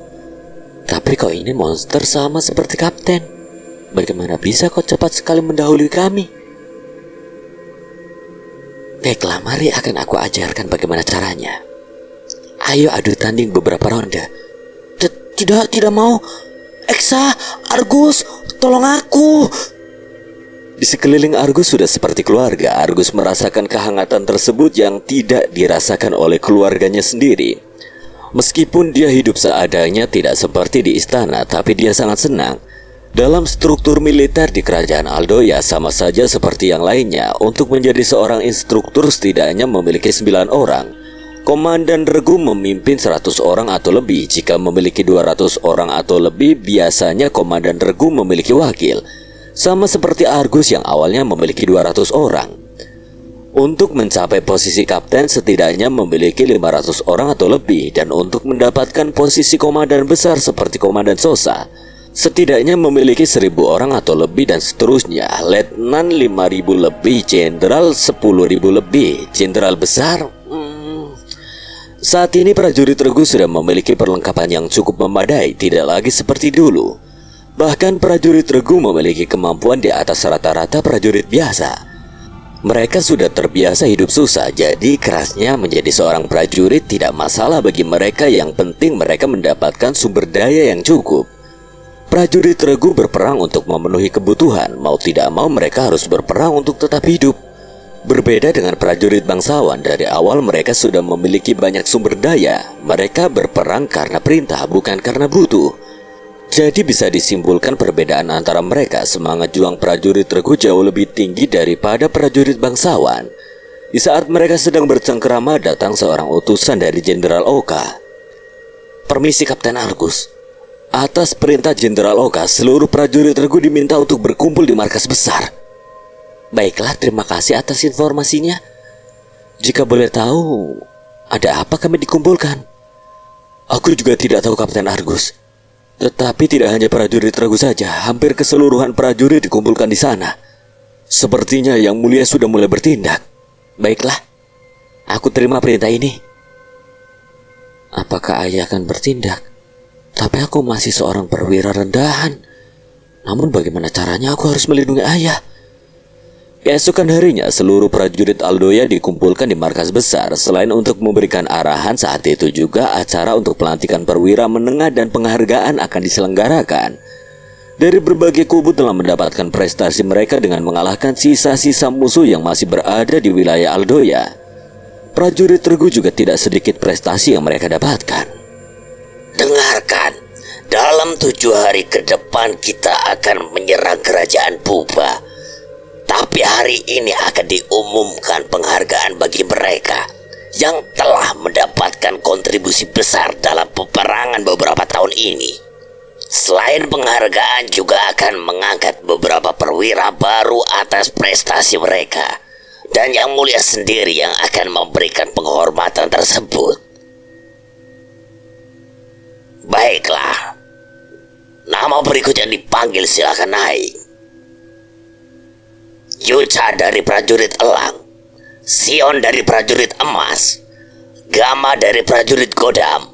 Tapi kau ini monster sama seperti Kapten. Bagaimana bisa kau cepat sekali mendahului kami? Baiklah, mari akan aku ajarkan bagaimana caranya. Ayo adu tanding beberapa ronde. Tidak mau. Eksa, Argus, tolong aku. Di sekeliling Argus sudah seperti keluarga. Argus merasakan kehangatan tersebut yang tidak dirasakan oleh keluarganya sendiri. Meskipun dia hidup seadanya tidak seperti di istana, tapi dia sangat senang. Dalam struktur militer di kerajaan Aldoya sama saja seperti yang lainnya. Untuk menjadi seorang instruktur setidaknya memiliki 9 orang. Komandan Regu memimpin 100 orang atau lebih. Jika memiliki 200 orang atau lebih, biasanya Komandan Regu memiliki wakil. Sama seperti Argus yang awalnya memiliki 200 orang. Untuk mencapai posisi kapten setidaknya memiliki 500 orang atau lebih. Dan untuk mendapatkan posisi komandan besar seperti Komandan Sosa, setidaknya memiliki 1000 orang atau lebih, dan seterusnya. Letnan 5000 lebih, jenderal 10.000 lebih, jenderal besar. Saat ini prajurit Regu sudah memiliki perlengkapan yang cukup memadai, tidak lagi seperti dulu. Bahkan prajurit Regu memiliki kemampuan di atas rata-rata prajurit biasa. Mereka sudah terbiasa hidup susah, jadi kerasnya menjadi seorang prajurit tidak masalah bagi mereka. Yang penting mereka mendapatkan sumber daya yang cukup. Prajurit regu berperang untuk memenuhi kebutuhan. Mau tidak mau mereka harus berperang untuk tetap hidup. Berbeda dengan prajurit bangsawan, dari awal mereka sudah memiliki banyak sumber daya. Mereka berperang karena perintah, bukan karena butuh. Jadi bisa disimpulkan perbedaan antara mereka. Semangat juang prajurit regu jauh lebih tinggi daripada prajurit bangsawan. Di saat mereka sedang bercengkerama, datang seorang utusan dari Jenderal Oka. "Permisi Kapten Argus. Atas perintah Jenderal Oka, seluruh prajurit regu diminta untuk berkumpul di markas besar." "Baiklah, terima kasih atas informasinya. Jika boleh tahu, ada apa kami dikumpulkan?" "Aku juga tidak tahu Kapten Argus. Tetapi tidak hanya prajurit regu saja, hampir keseluruhan prajurit dikumpulkan di sana. Sepertinya Yang Mulia sudah mulai bertindak." "Baiklah, aku terima perintah ini." Apakah ayah akan bertindak? Tapi aku masih seorang perwira rendahan. Namun bagaimana caranya aku harus melindungi ayah? Keesokan harinya, seluruh prajurit Aldoya dikumpulkan di markas besar. Selain untuk memberikan arahan, saat itu juga acara untuk pelantikan perwira menengah dan penghargaan akan diselenggarakan. Dari berbagai kubu telah mendapatkan prestasi mereka dengan mengalahkan sisa-sisa musuh yang masih berada di wilayah Aldoya. Prajurit regu juga tidak sedikit prestasi yang mereka dapatkan. Dengarkan, dalam 7 hari ke depan kita akan menyerang kerajaan Puba. Tapi hari ini akan diumumkan penghargaan bagi mereka yang telah mendapatkan kontribusi besar dalam peperangan beberapa tahun ini. Selain penghargaan, juga akan mengangkat beberapa perwira baru atas prestasi mereka. Dan Yang Mulia sendiri yang akan memberikan penghormatan tersebut. Baiklah, nama berikutnya dipanggil, silakan naik. Yuca dari prajurit elang, Sion dari prajurit emas, Gama dari prajurit godam,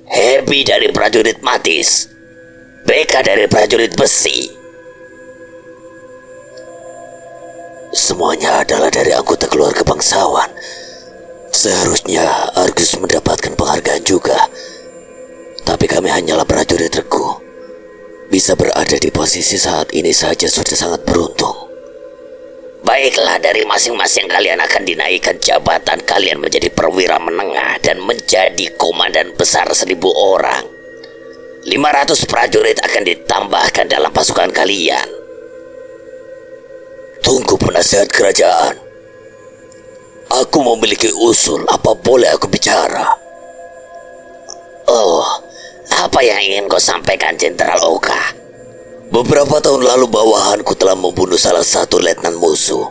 Hebi dari prajurit matis, Beka dari prajurit besi. Semuanya adalah dari anggota keluarga bangsawan. Seharusnya Argus mendapatkan penghargaan juga. Tapi kami hanyalah prajurit regu. Bisa berada di posisi saat ini saja sudah sangat beruntung. Baiklah, dari masing-masing kalian akan dinaikkan jabatan kalian menjadi perwira menengah dan menjadi komandan besar 1.000 orang. 500 prajurit akan ditambahkan dalam pasukan kalian. Tunggu penasihat kerajaan. Aku memiliki usul, apa boleh aku bicara? Oh, apa yang ingin kau sampaikan, Jenderal Oka? Beberapa tahun lalu bawahanku telah membunuh salah satu letnan musuh,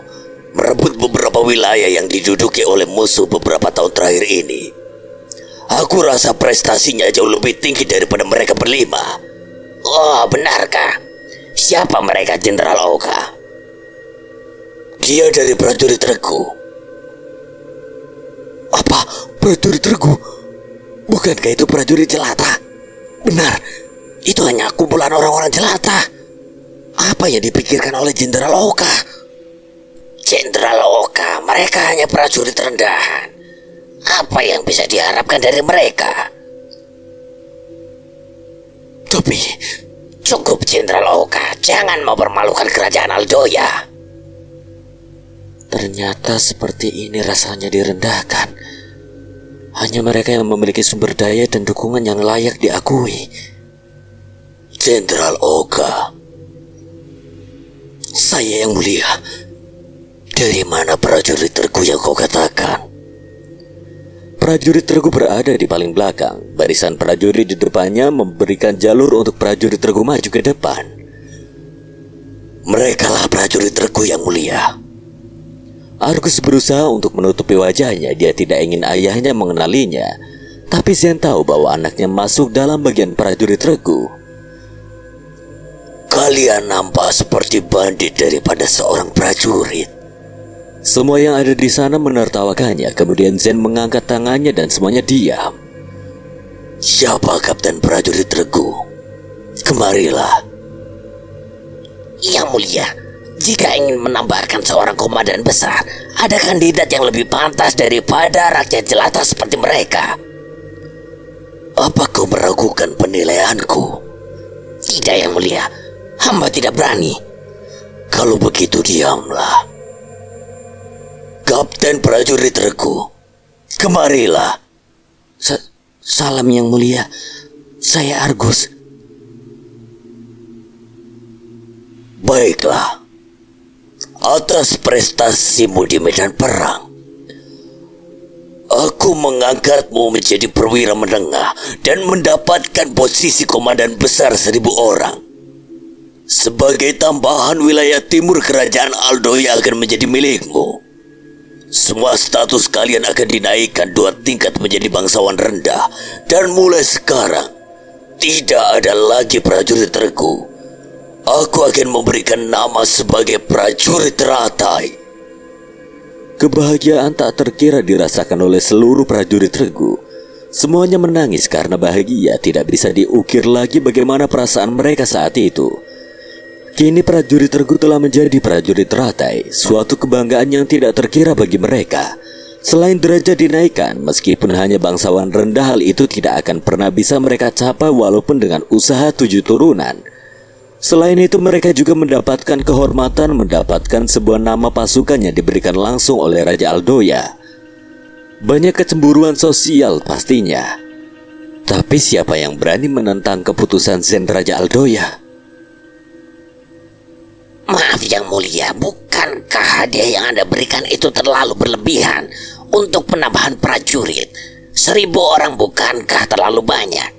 merebut beberapa wilayah yang diduduki oleh musuh beberapa tahun terakhir ini. Aku rasa prestasinya jauh lebih tinggi daripada mereka berlima. Oh, benarkah? Siapa mereka, Jenderal Oka? Dia dari prajurit regu. Apa? Prajurit regu? Bukankah itu prajurit jelata? Benar, itu hanya kumpulan orang-orang jelata. Apa yang dipikirkan oleh Jenderal Oka? Jenderal Oka, mereka hanya prajurit rendahan. Apa yang bisa diharapkan dari mereka? Tapi cukup, Jenderal Oka, jangan mempermalukan kerajaan Aldoya. Ternyata seperti ini rasanya direndahkan. Hanya mereka yang memiliki sumber daya dan dukungan yang layak diakui. Jenderal Oka, saya yang mulia, dari mana prajurit regu yang kau katakan? Prajurit regu berada di paling belakang. Barisan prajurit di depannya memberikan jalur untuk prajurit regu maju ke depan. Merekalah prajurit regu yang mulia. Argus berusaha untuk menutupi wajahnya. Dia tidak ingin ayahnya mengenalinya. Tapi Zen tahu bahwa anaknya masuk dalam bagian prajurit regu. Kalian nampak seperti bandit daripada seorang prajurit. Semua yang ada di sana menertawakannya. Kemudian Zen mengangkat tangannya dan semuanya diam. Siapa kapten prajurit regu? Kemarilah. Yang Mulia, jika ingin menambahkan seorang komandan besar, ada kandidat yang lebih pantas daripada rakyat jelata seperti mereka. Apa kau meragukan penilaianku? Tidak, Yang Mulia. Hamba tidak berani. Kalau begitu diamlah. Kapten prajurit Regu, kemarilah. Salam Yang Mulia. Saya Argus. Baiklah. Atas prestasimu di medan perang, aku mengangkatmu menjadi perwira menengah dan mendapatkan posisi komandan besar 1.000 orang. Sebagai tambahan, wilayah timur kerajaan Aldoya akan menjadi milikmu. Semua status kalian akan dinaikkan 2 tingkat menjadi bangsawan rendah. Dan mulai sekarang, tidak ada lagi prajurit Regu. Aku akan memberikan nama sebagai prajurit teratai. Kebahagiaan tak terkira dirasakan oleh seluruh prajurit Regu. Semuanya menangis karena bahagia. Tidak bisa diukir lagi bagaimana perasaan mereka saat itu. Kini prajurit Regu telah menjadi prajurit teratai, suatu kebanggaan yang tidak terkira bagi mereka. Selain derajat dinaikkan, meskipun hanya bangsawan rendah, hal itu tidak akan pernah bisa mereka capai walaupun dengan usaha 7 turunan. Selain itu, mereka juga mendapatkan kehormatan, mendapatkan sebuah nama pasukan yang diberikan langsung oleh Raja Aldoya. Banyak kecemburuan sosial pastinya. Tapi siapa yang berani menentang keputusan Zen Raja Aldoya? Maaf Yang Mulia, bukankah hadiah yang Anda berikan itu terlalu berlebihan untuk penambahan prajurit? 1.000 orang bukankah terlalu banyak?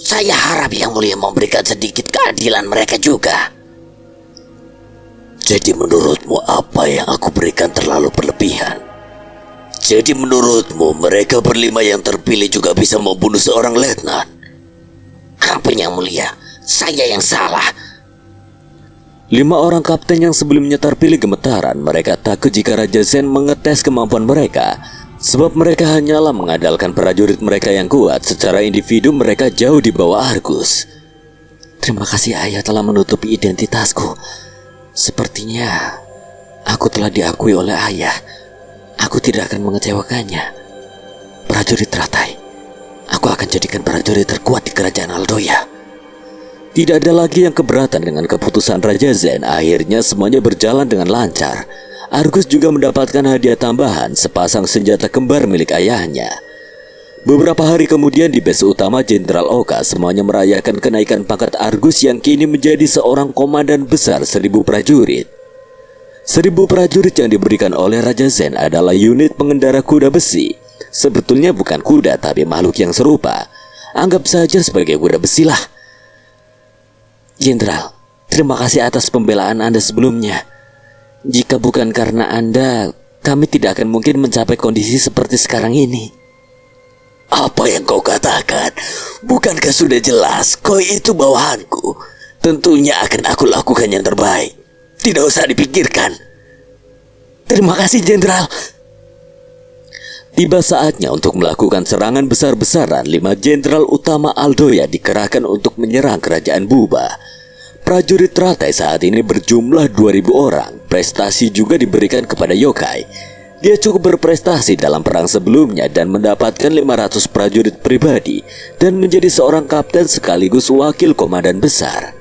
Saya harap Yang Mulia memberikan sedikit keadilan mereka juga. Jadi menurutmu apa yang aku berikan terlalu berlebihan? Jadi menurutmu mereka berlima yang terpilih juga bisa membunuh seorang letnan? Ampun Yang Mulia, saya yang salah. 5 orang kapten yang sebelumnya terpilih gemetaran. Mereka takut jika Raja Zen mengetes kemampuan mereka, sebab mereka hanyalah mengandalkan prajurit mereka yang kuat. Secara individu mereka jauh di bawah Argus. Terima kasih Ayah telah menutupi identitasku. Sepertinya aku telah diakui oleh Ayah. Aku tidak akan mengecewakannya. Prajurit teratai, aku akan jadikan prajurit terkuat di kerajaan Aldoya. Tidak ada lagi yang keberatan dengan keputusan Raja Zen. Akhirnya semuanya berjalan dengan lancar. Argus juga mendapatkan hadiah tambahan, sepasang senjata kembar milik ayahnya. Beberapa hari kemudian di base utama Jenderal Oka, semuanya merayakan kenaikan pangkat Argus yang kini menjadi seorang komandan besar 1.000 prajurit. 1.000 prajurit yang diberikan oleh Raja Zen adalah unit pengendara kuda besi. Sebetulnya bukan kuda, tapi makhluk yang serupa. Anggap saja sebagai kuda besi lah. Jenderal, terima kasih atas pembelaan Anda sebelumnya. Jika bukan karena Anda, kami tidak akan mungkin mencapai kondisi seperti sekarang ini. Apa yang kau katakan? Bukankah sudah jelas kau itu bawahanku? Tentunya akan aku lakukan yang terbaik. Tidak usah dipikirkan. Terima kasih Jenderal. Tiba saatnya untuk melakukan serangan besar-besaran. 5 jenderal utama Aldoya dikerahkan untuk menyerang kerajaan Buba. Prajurit teratai saat ini berjumlah 2.000 orang. Prestasi juga diberikan kepada Yokai. Dia cukup berprestasi dalam perang sebelumnya dan mendapatkan 500 prajurit pribadi dan menjadi seorang kapten sekaligus wakil komandan besar.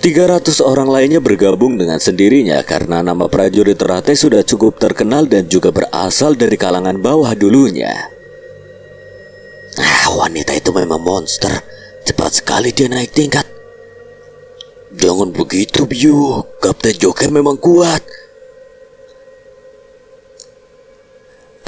300 orang lainnya bergabung dengan sendirinya karena nama prajurit teratai sudah cukup terkenal dan juga berasal dari kalangan bawah dulunya. Wanita itu memang monster. Cepat sekali dia naik tingkat. Jangan begitu, Byu. Kapten Yokai memang kuat.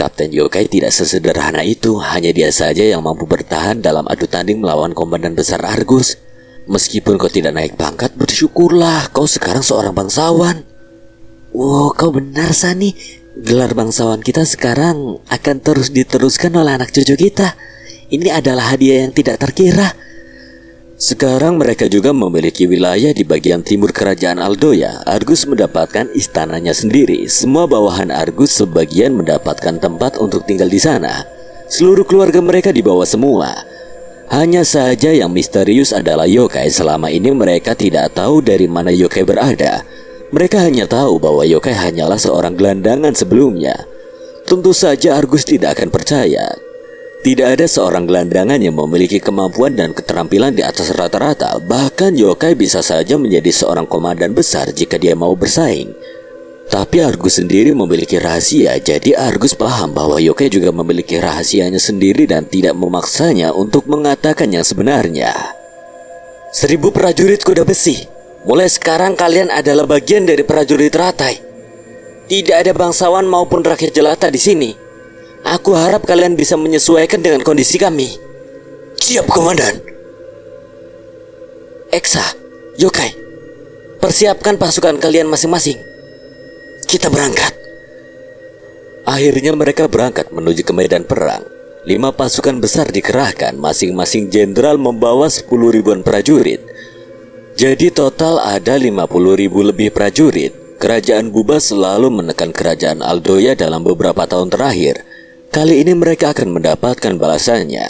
Kapten Yokai tidak sesederhana itu. Hanya dia saja yang mampu bertahan dalam adu tanding melawan komandan besar Argus. Meskipun kau tidak naik pangkat, bersyukurlah kau sekarang seorang bangsawan. Wow, kau benar Sani. Gelar bangsawan kita sekarang akan terus diteruskan oleh anak cucu kita. Ini adalah hadiah yang tidak terkira. Sekarang mereka juga memiliki wilayah di bagian timur kerajaan Aldoya. Argus mendapatkan istananya sendiri. Semua bawahan Argus sebagian mendapatkan tempat untuk tinggal di sana. Seluruh keluarga mereka dibawa semua. Hanya saja yang misterius adalah Yokai. Selama ini mereka tidak tahu dari mana Yokai berada. Mereka hanya tahu bahwa Yokai hanyalah seorang gelandangan sebelumnya. Tentu saja Argus tidak akan percaya. Tidak ada seorang gelandangan yang memiliki kemampuan dan keterampilan di atas rata-rata. Bahkan yokai bisa saja menjadi seorang komandan besar jika dia mau bersaing. Tapi Argus sendiri memiliki rahasia, jadi Argus paham bahwa yokai juga memiliki rahasianya sendiri dan tidak memaksanya untuk mengatakan yang sebenarnya. 1000 prajurit kuda besi. Mulai sekarang kalian adalah bagian dari prajurit Ratai. Tidak ada bangsawan maupun rakyat jelata di sini. Aku harap kalian bisa menyesuaikan dengan kondisi kami. Siap, Komandan. Eksa, yokai, persiapkan pasukan kalian masing-masing. Kita berangkat. Akhirnya mereka berangkat menuju ke medan perang. 5 pasukan besar dikerahkan, masing-masing jenderal membawa 10 ribuan prajurit. Jadi total ada 50.000 lebih prajurit. Kerajaan Buba selalu menekan kerajaan Aldoya dalam beberapa tahun terakhir. Kali ini mereka akan mendapatkan balasannya.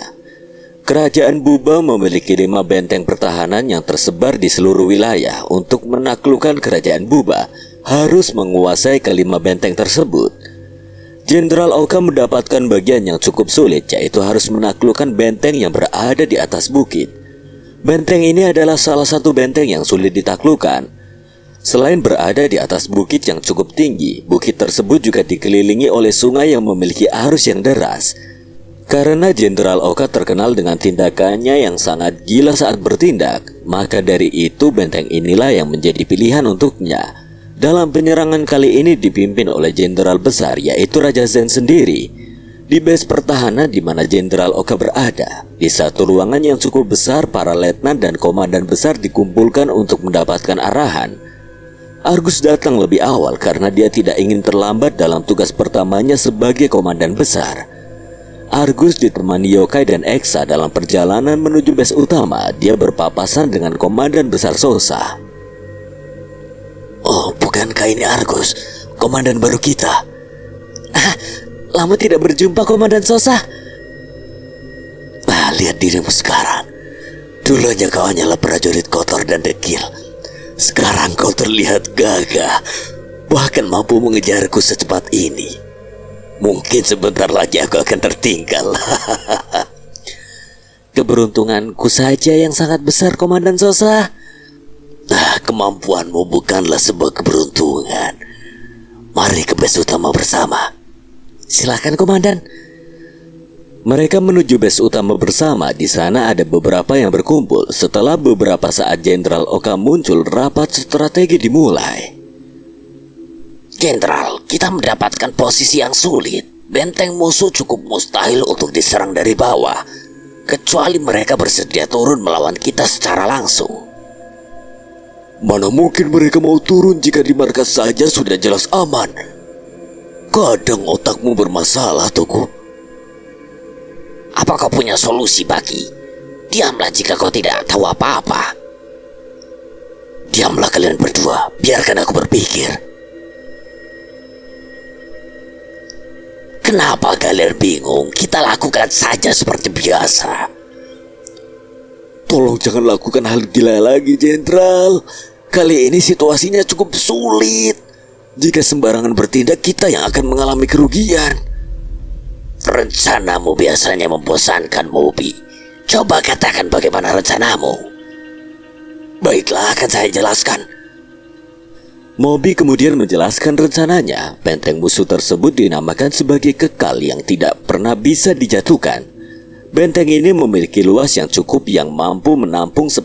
Kerajaan Buba memiliki 5 benteng pertahanan yang tersebar di seluruh wilayah. Untuk menaklukkan kerajaan Buba, harus menguasai ke-5 benteng tersebut. Jenderal Oka mendapatkan bagian yang cukup sulit, yaitu harus menaklukkan benteng yang berada di atas bukit. Benteng ini adalah salah satu benteng yang sulit ditaklukkan. Selain berada di atas bukit yang cukup tinggi, bukit tersebut juga dikelilingi oleh sungai yang memiliki arus yang deras. Karena Jenderal Oka terkenal dengan tindakannya yang sangat gila saat bertindak, maka dari itu benteng inilah yang menjadi pilihan untuknya. Dalam penyerangan kali ini dipimpin oleh jenderal besar, yaitu Raja Zen sendiri. Di base pertahanan di mana Jenderal Oka berada, di satu ruangan yang cukup besar, para letnan dan komandan besar dikumpulkan untuk mendapatkan arahan. Argus datang lebih awal karena dia tidak ingin terlambat dalam tugas pertamanya sebagai komandan besar. Argus ditemani yokai dan Eksa dalam perjalanan menuju base utama. Dia berpapasan dengan komandan besar Sosa. Oh, bukankah ini Argus, komandan baru kita? Lama tidak berjumpa, Komandan Sosa. Lihat dirimu sekarang. Dulunya kau hanyalah prajurit kotor dan dekil. Sekarang kau terlihat gagah, bahkan mampu mengejarku secepat ini. Mungkin sebentar lagi aku akan tertinggal. Keberuntunganku saja yang sangat besar, Komandan Sosa. Kemampuanmu bukanlah sebuah keberuntungan. Mari ke base utama bersama. Silakan, Komandan. Mereka menuju base utama bersama. Di sana ada beberapa yang berkumpul. Setelah beberapa saat Jenderal Oka muncul, rapat strategi dimulai. Jenderal, kita mendapatkan posisi yang sulit. Benteng musuh cukup mustahil untuk diserang dari bawah, kecuali mereka bersedia turun melawan kita secara langsung. Mana mungkin mereka mau turun jika di markas saja sudah jelas aman. Kadang otakmu bermasalah, Tuku. Apa kau punya solusi, Baki? Diamlah jika kau tidak tahu apa-apa. Diamlah kalian berdua, biarkan aku berpikir. Kenapa kalian bingung? Kita lakukan saja seperti biasa. Tolong jangan lakukan hal gila lagi, Jenderal. Kali ini situasinya cukup sulit. Jika sembarangan bertindak, kita yang akan mengalami kerugian. Rencanamu biasanya membosankan, Mobi. Coba katakan bagaimana rencanamu. Baiklah, akan saya jelaskan. Mobi kemudian menjelaskan rencananya. Benteng musuh tersebut dinamakan sebagai kekal yang tidak pernah bisa dijatuhkan. Benteng ini memiliki luas yang cukup yang mampu menampung 10.000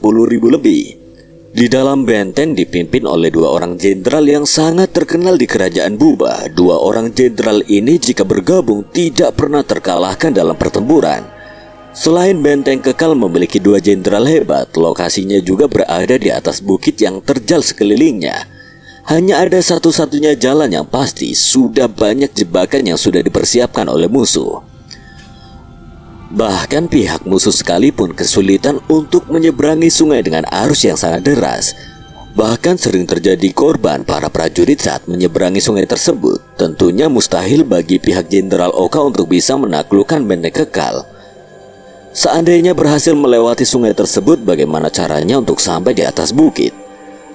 lebih. Di dalam benteng dipimpin oleh 2 orang jenderal yang sangat terkenal di kerajaan Buba. 2 orang jenderal ini jika bergabung tidak pernah terkalahkan dalam pertempuran. Selain benteng kekal memiliki 2 jenderal hebat, lokasinya juga berada di atas bukit yang terjal sekelilingnya. Hanya ada satu-satunya jalan yang pasti, sudah banyak jebakan yang sudah dipersiapkan oleh musuh. Bahkan pihak musuh sekalipun kesulitan untuk menyeberangi sungai dengan arus yang sangat deras. Bahkan sering terjadi korban para prajurit saat menyeberangi sungai tersebut. Tentunya mustahil bagi pihak Jenderal Oka untuk bisa menaklukkan benteng kekal. Seandainya berhasil melewati sungai tersebut, bagaimana caranya untuk sampai di atas bukit?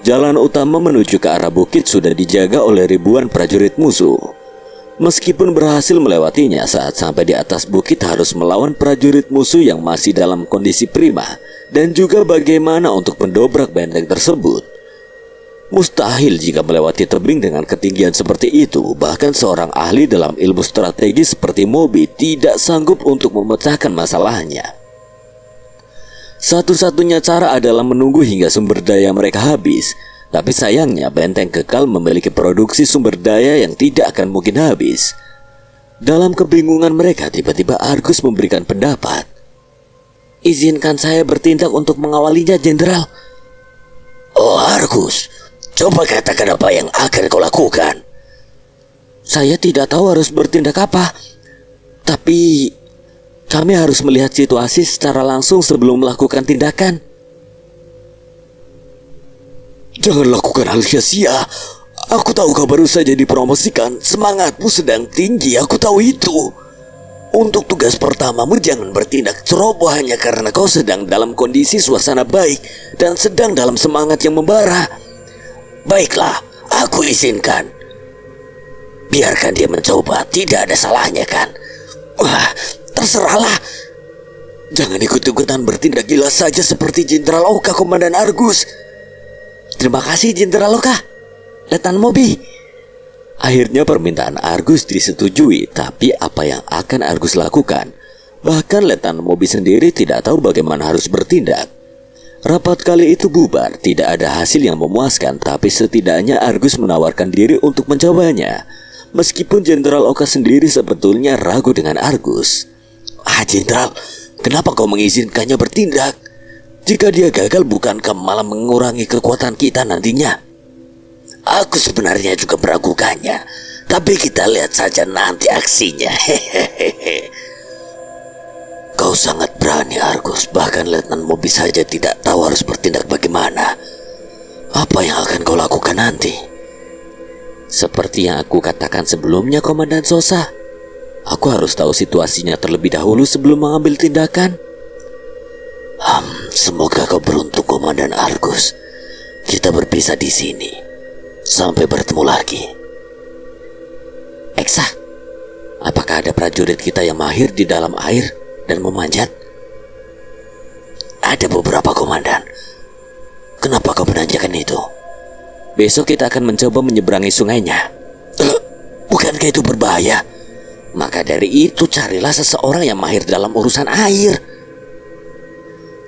Jalan utama menuju ke arah bukit sudah dijaga oleh ribuan prajurit musuh. Meskipun berhasil melewatinya, saat sampai di atas bukit harus melawan prajurit musuh yang masih dalam kondisi prima, dan juga bagaimana untuk mendobrak benteng tersebut. Mustahil jika melewati tebing dengan ketinggian seperti itu. Bahkan seorang ahli dalam ilmu strategi seperti Moby tidak sanggup untuk memecahkan masalahnya. Satu-satunya cara adalah menunggu hingga sumber daya mereka habis. Tapi sayangnya benteng kekal memiliki produksi sumber daya yang tidak akan mungkin habis. Dalam kebingungan mereka, tiba-tiba Argus memberikan pendapat. Izinkan saya bertindak untuk mengawalinya, Jenderal. Oh Argus, coba katakan apa yang akan kau lakukan. Saya tidak tahu harus bertindak apa. Tapi kami harus melihat situasi secara langsung sebelum melakukan tindakan. Jangan lakukan hal sia-sia. Aku tahu kau baru saja dipromosikan. Semangatmu sedang tinggi, aku tahu itu. Untuk tugas pertamamu jangan bertindak ceroboh hanya karena kau sedang dalam kondisi suasana baik dan sedang dalam semangat yang membara. Baiklah, aku izinkan. Biarkan dia mencoba, tidak ada salahnya kan? Wah, terserahlah. Jangan ikut-ikutan bertindak gila saja seperti Jenderal Oka, Komandan Argus. Terima kasih, Jenderal Oka. Letnan Moby. Akhirnya permintaan Argus disetujui, tapi apa yang akan Argus lakukan? Bahkan Letnan Moby sendiri tidak tahu bagaimana harus bertindak. Rapat kali itu bubar, tidak ada hasil yang memuaskan, tapi setidaknya Argus menawarkan diri untuk mencobanya. Meskipun Jenderal Oka sendiri sebetulnya ragu dengan Argus. Jenderal, kenapa kau mengizinkannya bertindak? Jika dia gagal, bukankah malah mengurangi kekuatan kita nantinya? Aku sebenarnya juga meragukannya, tapi kita lihat saja nanti aksinya. Kau sangat berani Argus, bahkan Letnan Moby saja tidak tahu harus bertindak bagaimana. Apa yang akan kau lakukan nanti? Seperti yang aku katakan sebelumnya, Komandan Sosa. Aku harus tahu situasinya terlebih dahulu sebelum mengambil tindakan. Semoga kau beruntung, Komandan Argus. Kita berpisah di sini. Sampai bertemu lagi. Eksa, apakah ada prajurit kita yang mahir di dalam air dan memanjat? Ada beberapa, Komandan. Kenapa kau menanyakan itu? Besok kita akan mencoba menyeberangi sungainya. Bukankah itu berbahaya? Maka dari itu carilah seseorang yang mahir dalam urusan air.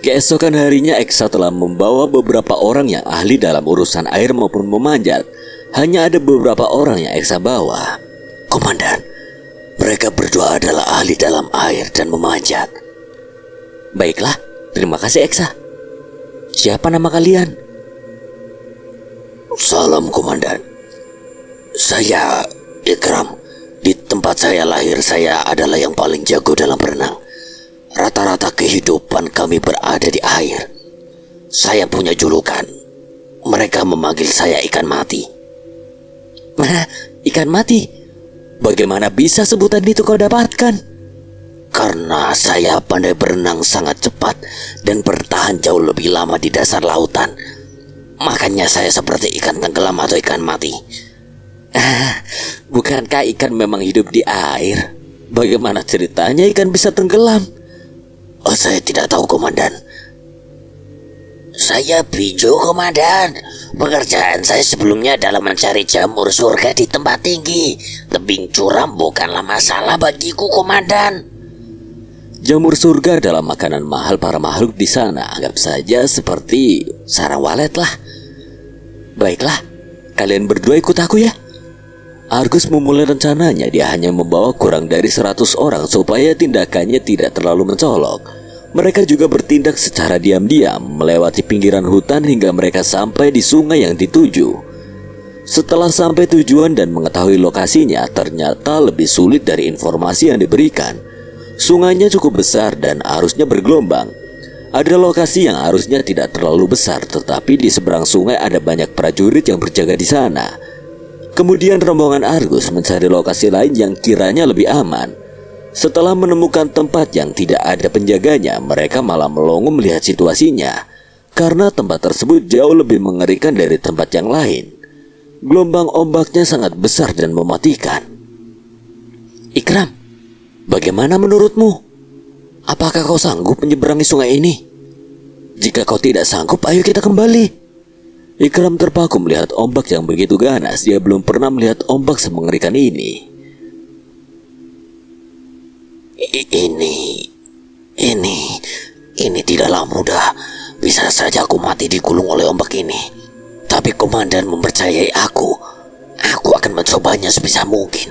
Keesokan harinya Eksa telah membawa beberapa orang yang ahli dalam urusan air maupun memanjat. Hanya ada beberapa orang yang Eksa bawa. Komandan, mereka berdua adalah ahli dalam air dan memanjat. Baiklah, terima kasih Eksa. Siapa nama kalian? Salam, Komandan. Saya Ikram. Di tempat saya lahir, saya adalah yang paling jago dalam berenang. Rata-rata kehidupan kami berada di air. Saya punya julukan. Mereka memanggil saya ikan mati. Ikan mati? Bagaimana bisa sebutan itu kau dapatkan? Karena saya pandai berenang sangat cepat dan bertahan jauh lebih lama di dasar lautan. Makanya saya seperti ikan tenggelam atau ikan mati. Bukankah ikan memang hidup di air? Bagaimana ceritanya ikan bisa tenggelam? Oh, saya tidak tahu, Komandan. Saya Bijo, Komandan. Pekerjaan saya sebelumnya adalah mencari jamur surga di tempat tinggi. Tebing curam bukanlah masalah bagiku, Komandan. Jamur surga adalah makanan mahal para makhluk di sana. Anggap saja seperti sarang walet lah. Baiklah, kalian berdua ikut aku ya. Argus memulai rencananya. Dia hanya membawa kurang dari 100 orang supaya tindakannya tidak terlalu mencolok. Mereka juga bertindak secara diam-diam melewati pinggiran hutan hingga mereka sampai di sungai yang dituju. Setelah sampai tujuan dan mengetahui lokasinya, ternyata lebih sulit dari informasi yang diberikan. Sungainya cukup besar dan arusnya bergelombang. Ada lokasi yang arusnya tidak terlalu besar, tetapi di seberang sungai ada banyak prajurit yang berjaga di sana. Kemudian rombongan Argus mencari lokasi lain yang kiranya lebih aman. Setelah menemukan tempat yang tidak ada penjaganya, mereka malah melongo melihat situasinya. Karena tempat tersebut jauh lebih mengerikan dari tempat yang lain. Gelombang ombaknya sangat besar dan mematikan. Ikram, bagaimana menurutmu? Apakah kau sanggup menyeberangi sungai ini? Jika kau tidak sanggup, ayo kita kembali. Ikram terpaku melihat ombak yang begitu ganas. Dia belum pernah melihat ombak semengerikan ini. Ini tidaklah mudah. Bisa saja aku mati digulung oleh ombak ini. Tapi komandan mempercayai aku. Aku akan mencobanya sebisa mungkin.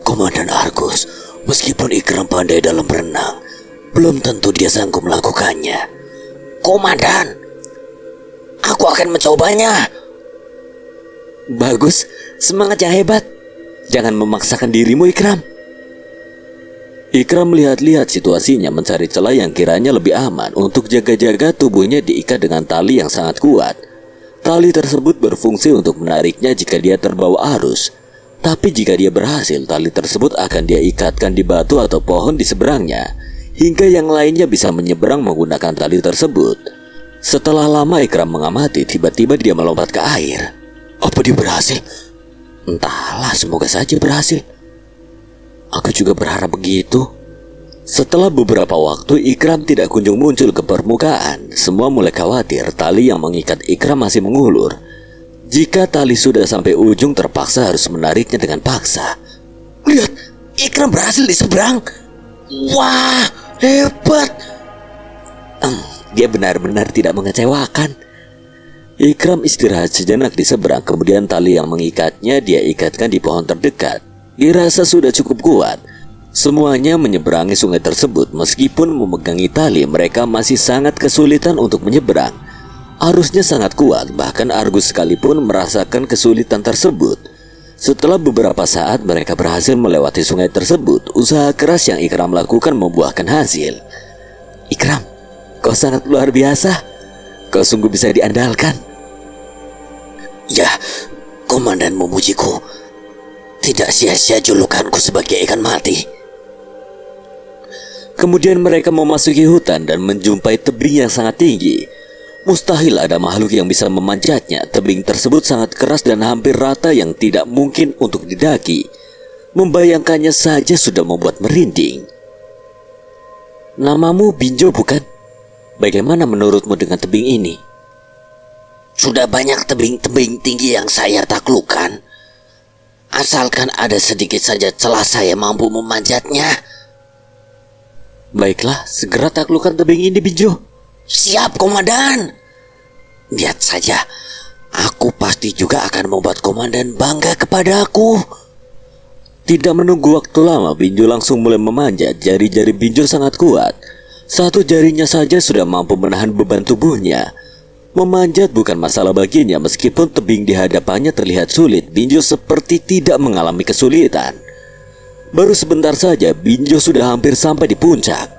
Komandan Argus, meskipun Ikram pandai dalam berenang, belum tentu dia sanggup melakukannya. Komandan, aku akan mencobanya. Bagus, semangat yang hebat. Jangan memaksakan dirimu, Ikram. Ikram melihat-lihat situasinya, mencari celah yang kiranya lebih aman. Untuk jaga-jaga, tubuhnya diikat dengan tali yang sangat kuat. Tali tersebut berfungsi untuk menariknya jika dia terbawa arus. Tapi jika dia berhasil, tali tersebut akan dia ikatkan di batu atau pohon di seberangnya, hingga yang lainnya bisa menyeberang menggunakan tali tersebut. Setelah lama Ikram mengamati, tiba-tiba dia melompat ke air. Apa dia berhasil? Entahlah, semoga saja berhasil. Aku juga berharap begitu. Setelah beberapa waktu, Ikram tidak kunjung muncul ke permukaan. Semua mulai khawatir tali yang mengikat Ikram masih mengulur. Jika tali sudah sampai ujung, terpaksa harus menariknya dengan paksa. Lihat, Ikram berhasil di seberang. Wah, hebat. Dia benar-benar tidak mengecewakan. Ikram istirahat sejenak di seberang. Kemudian tali yang mengikatnya dia ikatkan di pohon terdekat. Dirasa sudah cukup kuat. Semuanya menyeberangi sungai tersebut. Meskipun memegangi tali, mereka masih sangat kesulitan untuk menyeberang. Arusnya sangat kuat, bahkan Argus sekalipun merasakan kesulitan tersebut. Setelah beberapa saat mereka berhasil melewati sungai tersebut. Usaha keras yang Ikram lakukan membuahkan hasil. Ikram, kau sangat luar biasa. Kau sungguh bisa diandalkan. Ya, komandan memujiku. Tidak sia-sia julukanku sebagai ikan mati. Kemudian mereka memasuki hutan dan menjumpai tebing yang sangat tinggi. Mustahil ada makhluk yang bisa memanjatnya. Tebing tersebut sangat keras dan hampir rata yang tidak mungkin untuk didaki. Membayangkannya saja sudah membuat merinding. Namamu Binjo, bukan? Bagaimana menurutmu dengan tebing ini? Sudah banyak tebing-tebing tinggi yang saya taklukkan. Asalkan ada sedikit saja celah, saya mampu memanjatnya. Baiklah, segera taklukkan tebing ini, Binjo. Siap, komandan. Lihat saja, aku pasti juga akan membuat komandan bangga kepadaku. Tidak menunggu waktu lama, Binjo langsung mulai memanjat. Jari-jari Binjo sangat kuat. Satu jarinya saja sudah mampu menahan beban tubuhnya. Memanjat bukan masalah baginya. Meskipun tebing di hadapannya terlihat sulit, Binjo seperti tidak mengalami kesulitan. Baru sebentar saja Binjo sudah hampir sampai di puncak.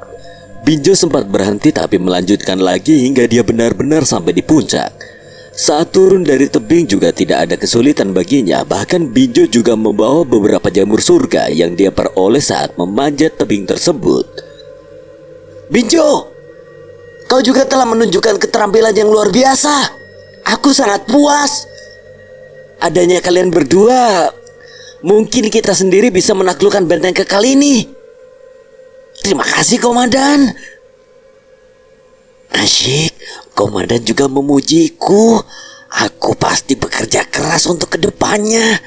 Binjo sempat berhenti tapi melanjutkan lagi hingga dia benar-benar sampai di puncak. Saat turun dari tebing juga tidak ada kesulitan baginya. Bahkan Binjo juga membawa beberapa jamur surga yang dia peroleh saat memanjat tebing tersebut. Binjo, kau juga telah menunjukkan keterampilan yang luar biasa. Aku sangat puas. Adanya kalian berdua, mungkin kita sendiri bisa menaklukkan benteng kekal ini. Terima kasih, komandan. Asyik, komandan juga memujiku. Aku pasti bekerja keras untuk kedepannya.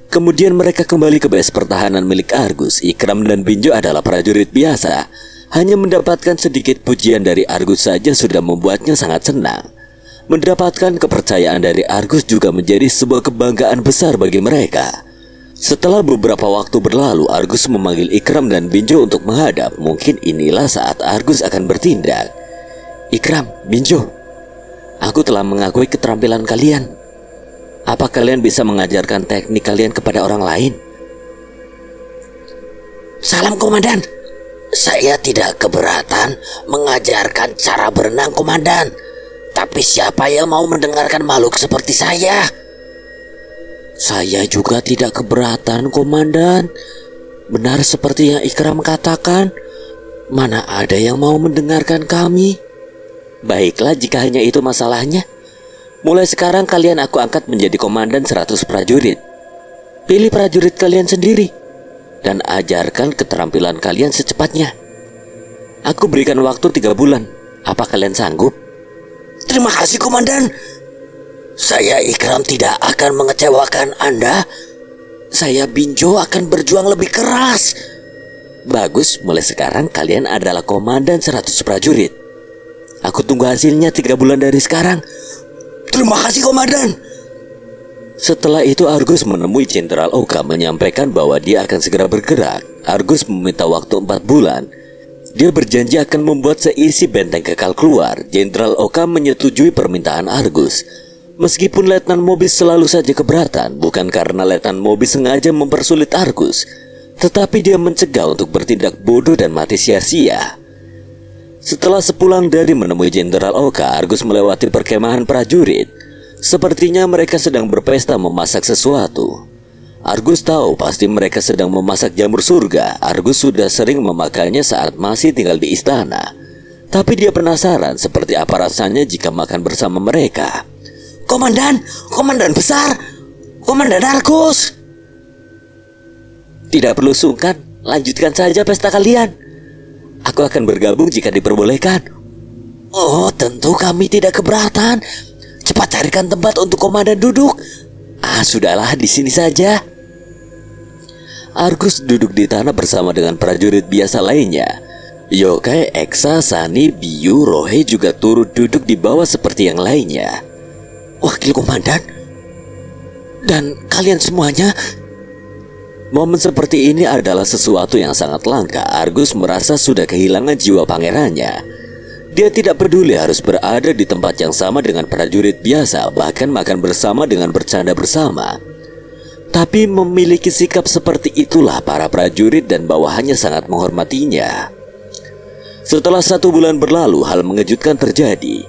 Kemudian mereka kembali ke base pertahanan milik Argus. Ikram dan Binjo adalah prajurit biasa. Hanya mendapatkan sedikit pujian dari Argus saja sudah membuatnya sangat senang. Mendapatkan kepercayaan dari Argus juga menjadi sebuah kebanggaan besar bagi mereka. Setelah beberapa waktu berlalu, Argus memanggil Ikram dan Binjo untuk menghadap. Mungkin inilah saat Argus akan bertindak. Ikram, Binjo, aku telah mengakui keterampilan kalian. Apa kalian bisa mengajarkan teknik kalian kepada orang lain? Salam, komandan. Saya tidak keberatan mengajarkan cara berenang, komandan. Tapi siapa yang mau mendengarkan makhluk seperti saya? Saya juga tidak keberatan, komandan. Benar seperti yang Ikram katakan. Mana ada yang mau mendengarkan kami? Baiklah, jika hanya itu masalahnya. Mulai sekarang kalian aku angkat menjadi komandan 100 prajurit. Pilih prajurit kalian sendiri dan ajarkan keterampilan kalian secepatnya. Aku berikan waktu 3 bulan. Apa kalian sanggup? Terima kasih, Komandan. Saya Ikram tidak akan mengecewakan Anda. Saya Binjo akan berjuang lebih keras. Bagus, mulai sekarang kalian adalah komandan 100 prajurit. Aku tunggu hasilnya 3 bulan dari sekarang. Terima kasih, Komandan. Setelah itu Argus menemui Jenderal Oka menyampaikan bahwa dia akan segera bergerak. Argus meminta waktu 4 bulan. Dia berjanji akan membuat seisi benteng kekal keluar. Jenderal Oka menyetujui permintaan Argus. Meskipun Letnan Mobis selalu saja keberatan, bukan karena Letnan Mobis sengaja mempersulit Argus, tetapi dia mencegah untuk bertindak bodoh dan mati sia-sia. Setelah sepulang dari menemui Jenderal Oka, Argus melewati perkemahan prajurit. Sepertinya mereka sedang berpesta memasak sesuatu. Argus tahu pasti mereka sedang memasak jamur surga. Argus sudah sering memakannya saat masih tinggal di istana. Tapi dia penasaran seperti apa rasanya jika makan bersama mereka. Komandan, Komandan besar, Komandan Argus. Tidak perlu sungkan, lanjutkan saja pesta kalian. Aku akan bergabung jika diperbolehkan. Oh, tentu kami tidak keberatan. Cepat carikan tempat untuk komandan duduk. Sudahlah, di sini saja. Argus duduk di tanah bersama dengan prajurit biasa lainnya. Yokai, Eksa, Sani, Biu, Rohe juga turut duduk di bawah seperti yang lainnya. Wakil komandan dan kalian semuanya. Momen seperti ini adalah sesuatu yang sangat langka. Argus merasa sudah kehilangan jiwa pangerannya. Dia tidak peduli harus berada di tempat yang sama dengan prajurit biasa, bahkan makan bersama dengan bercanda bersama. Tapi memiliki sikap seperti itulah para prajurit dan bawahannya sangat menghormatinya. Setelah 1 bulan berlalu, hal mengejutkan terjadi.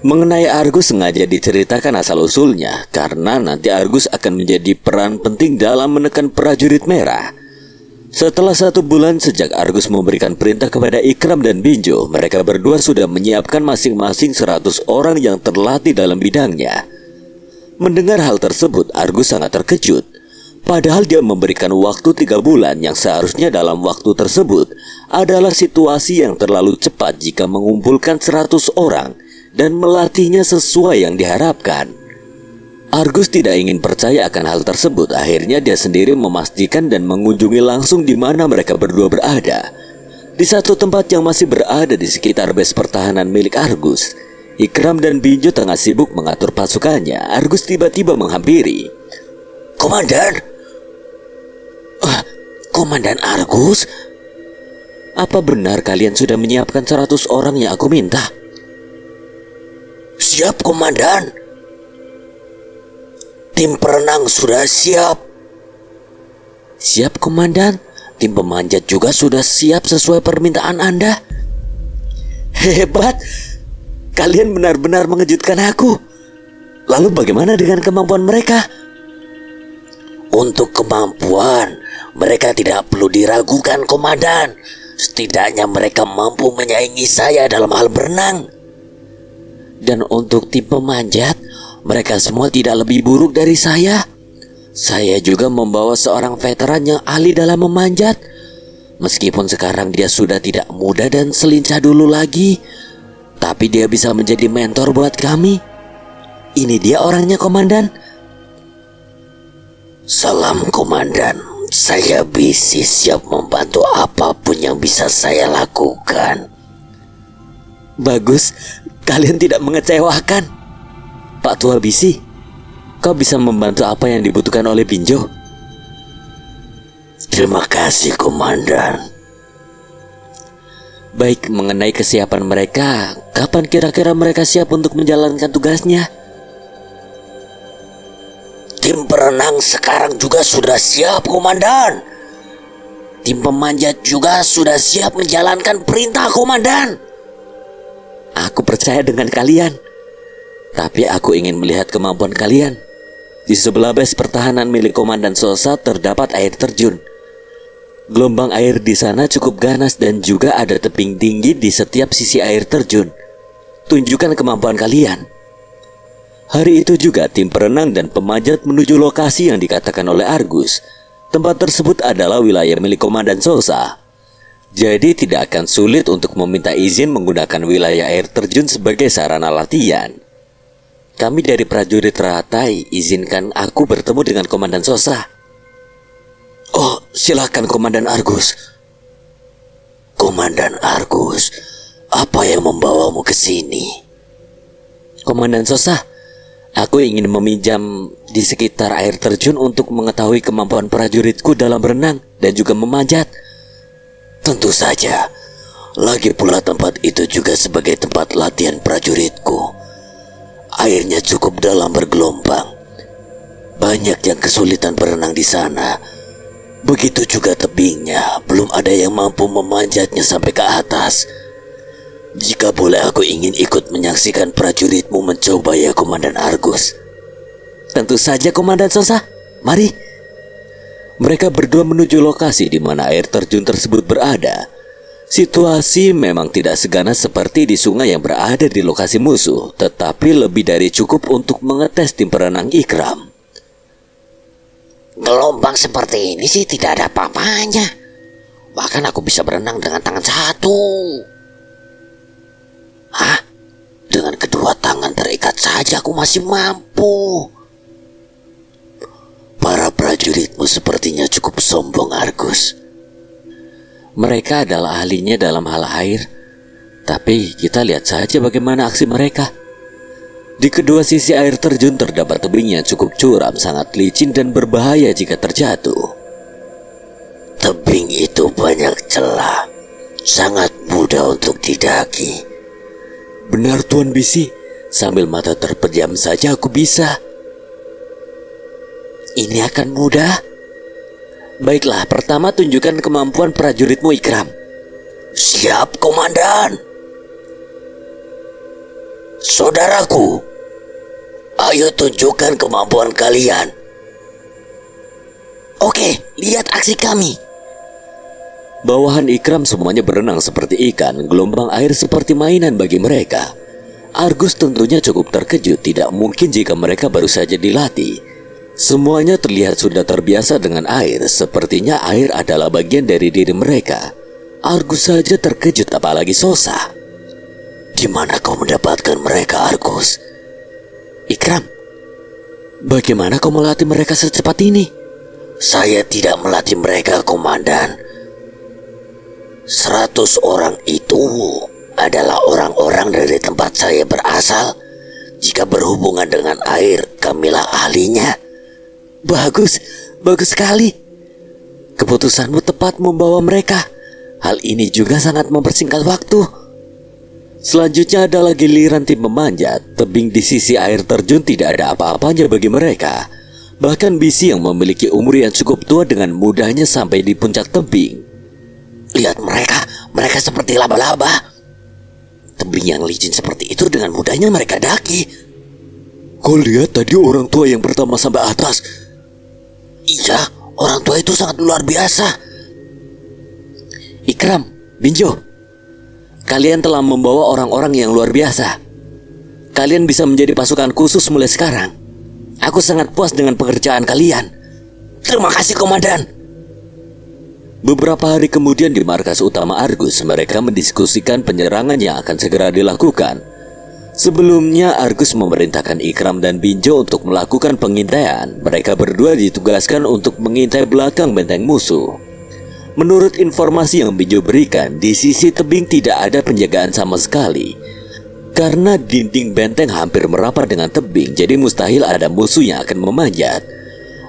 Mengenai Argus sengaja diceritakan asal-usulnya, karena nanti Argus akan menjadi peran penting dalam menekan prajurit merah. Setelah 1 bulan sejak Argus memberikan perintah kepada Ikram dan Binjo, mereka berdua sudah menyiapkan masing-masing 100 orang yang terlatih dalam bidangnya. Mendengar hal tersebut, Argus sangat terkejut. Padahal dia memberikan waktu 3 bulan yang seharusnya dalam waktu tersebut adalah situasi yang terlalu cepat jika mengumpulkan 100 orang dan melatihnya sesuai yang diharapkan. Argus tidak ingin percaya akan hal tersebut. Akhirnya dia sendiri memastikan dan mengunjungi langsung di mana mereka berdua berada. Di satu tempat yang masih berada di sekitar base pertahanan milik Argus, Ikram dan Binjo tengah sibuk mengatur pasukannya. Argus tiba-tiba menghampiri. Komandan, Komandan Argus, apa benar kalian sudah menyiapkan 100 orang yang aku minta? Siap, Komandan. Tim perenang sudah siap. Siap, Komandan. Tim pemanjat juga sudah siap sesuai permintaan Anda. Hebat. Kalian benar-benar mengejutkan aku. Lalu bagaimana dengan kemampuan mereka? Untuk kemampuan, mereka tidak perlu diragukan, Komandan. Setidaknya mereka mampu menyaingi saya dalam hal berenang. Dan untuk tim pemanjat, mereka semua tidak lebih buruk dari saya. Saya juga membawa seorang veteran yang ahli dalam memanjat. Meskipun sekarang dia sudah tidak muda dan selincah dulu lagi, tapi dia bisa menjadi mentor buat kami. Ini dia orangnya, Komandan. Salam, Komandan. Saya Bisi siap membantu apapun yang bisa saya lakukan. Bagus, kalian tidak mengecewakan. Pak Tua Bisi, kau bisa membantu apa yang dibutuhkan oleh Binjo? Terima kasih, Komandan. Baik, mengenai kesiapan mereka, kapan kira-kira mereka siap untuk menjalankan tugasnya? Tim perenang sekarang juga sudah siap, Komandan. Tim pemanjat juga sudah siap menjalankan perintah, Komandan. Aku percaya dengan kalian. Tapi aku ingin melihat kemampuan kalian. Di sebelah base pertahanan milik Komandan Sosa terdapat air terjun. Gelombang air di sana cukup ganas dan juga ada tebing tinggi di setiap sisi air terjun. Tunjukkan kemampuan kalian. Hari itu juga tim perenang dan pemanjat menuju lokasi yang dikatakan oleh Argus. Tempat tersebut adalah wilayah milik Komandan Sosa. Jadi tidak akan sulit untuk meminta izin menggunakan wilayah air terjun sebagai sarana latihan. Kami dari prajurit teratai, izinkan aku bertemu dengan Komandan Sosa. Oh, silakan Komandan Argus. Komandan Argus, apa yang membawamu ke sini? Komandan Sosa, aku ingin meminjam di sekitar air terjun untuk mengetahui kemampuan prajuritku dalam berenang dan juga memanjat. Tentu saja. Lagi pula tempat itu juga sebagai tempat latihan prajuritku. Airnya cukup dalam bergelombang. Banyak yang kesulitan berenang di sana. Begitu juga tebingnya, belum ada yang mampu memanjatnya sampai ke atas. Jika boleh, aku ingin ikut menyaksikan prajuritmu mencoba, ya Komandan Argus. Tentu saja Komandan Sosa, mari. Mereka berdua menuju lokasi di mana air terjun tersebut berada. Situasi memang tidak seganas seperti di sungai yang berada di lokasi musuh, tetapi lebih dari cukup untuk mengetes tim perenang Ikram. Gelombang seperti ini sih tidak ada apa-apanya. Bahkan aku bisa berenang dengan tangan satu. Hah? Dengan kedua tangan terikat saja aku masih mampu. Para prajuritmu sepertinya cukup sombong, Argus. Mereka adalah ahlinya dalam hal air, tapi kita lihat saja bagaimana aksi mereka. Di kedua sisi air terjun terdapat tebing yang cukup curam, sangat licin dan berbahaya jika terjatuh. Tebing itu banyak celah, sangat mudah untuk didaki. Benar Tuan Bisi, sambil mata terpejam saja aku bisa. Ini akan mudah. Baiklah, pertama tunjukkan kemampuan prajuritmu Ikram. Siap, Komandan. Saudaraku, ayo tunjukkan kemampuan kalian. Oke, lihat aksi kami. Bawahan Ikram semuanya berenang seperti ikan, gelombang air seperti mainan bagi mereka. Argus tentunya cukup terkejut, tidak mungkin jika mereka baru saja dilatih. Semuanya terlihat sudah terbiasa dengan air, sepertinya air adalah bagian dari diri mereka. Argus saja terkejut, apalagi Sosa. Di mana kau mendapatkan mereka, Argus? Ikram, bagaimana kau melatih mereka secepat ini? Saya tidak melatih mereka, Komandan. 100 orang itu adalah orang-orang dari tempat saya berasal. Jika berhubungan dengan air, kamilah ahlinya. Bagus, bagus sekali. Keputusanmu tepat membawa mereka. Hal ini juga sangat mempersingkat waktu. Selanjutnya adalah giliran tim memanjat. Tebing di sisi air terjun tidak ada apa-apanya bagi mereka. Bahkan Bisi yang memiliki umur yang cukup tua dengan mudahnya sampai di puncak tebing. Lihat mereka seperti laba-laba. Tebing yang licin seperti itu dengan mudahnya mereka daki. Kau lihat tadi orang tua yang pertama sampai atas. Iya, orang tua itu sangat luar biasa. Ikram, Binjo, kalian telah membawa orang-orang yang luar biasa. Kalian bisa menjadi pasukan khusus mulai sekarang. Aku sangat puas dengan pekerjaan kalian. Terima kasih, Komandan. Beberapa hari kemudian di markas utama Argus, mereka mendiskusikan penyerangan yang akan segera dilakukan. Sebelumnya Argus memerintahkan Ikram dan Binjo untuk melakukan pengintaian. Mereka berdua ditugaskan untuk mengintai belakang benteng musuh. Menurut informasi yang Binjo berikan, di sisi tebing tidak ada penjagaan sama sekali. Karena dinding benteng hampir merapat dengan tebing, jadi mustahil ada musuh yang akan memanjat.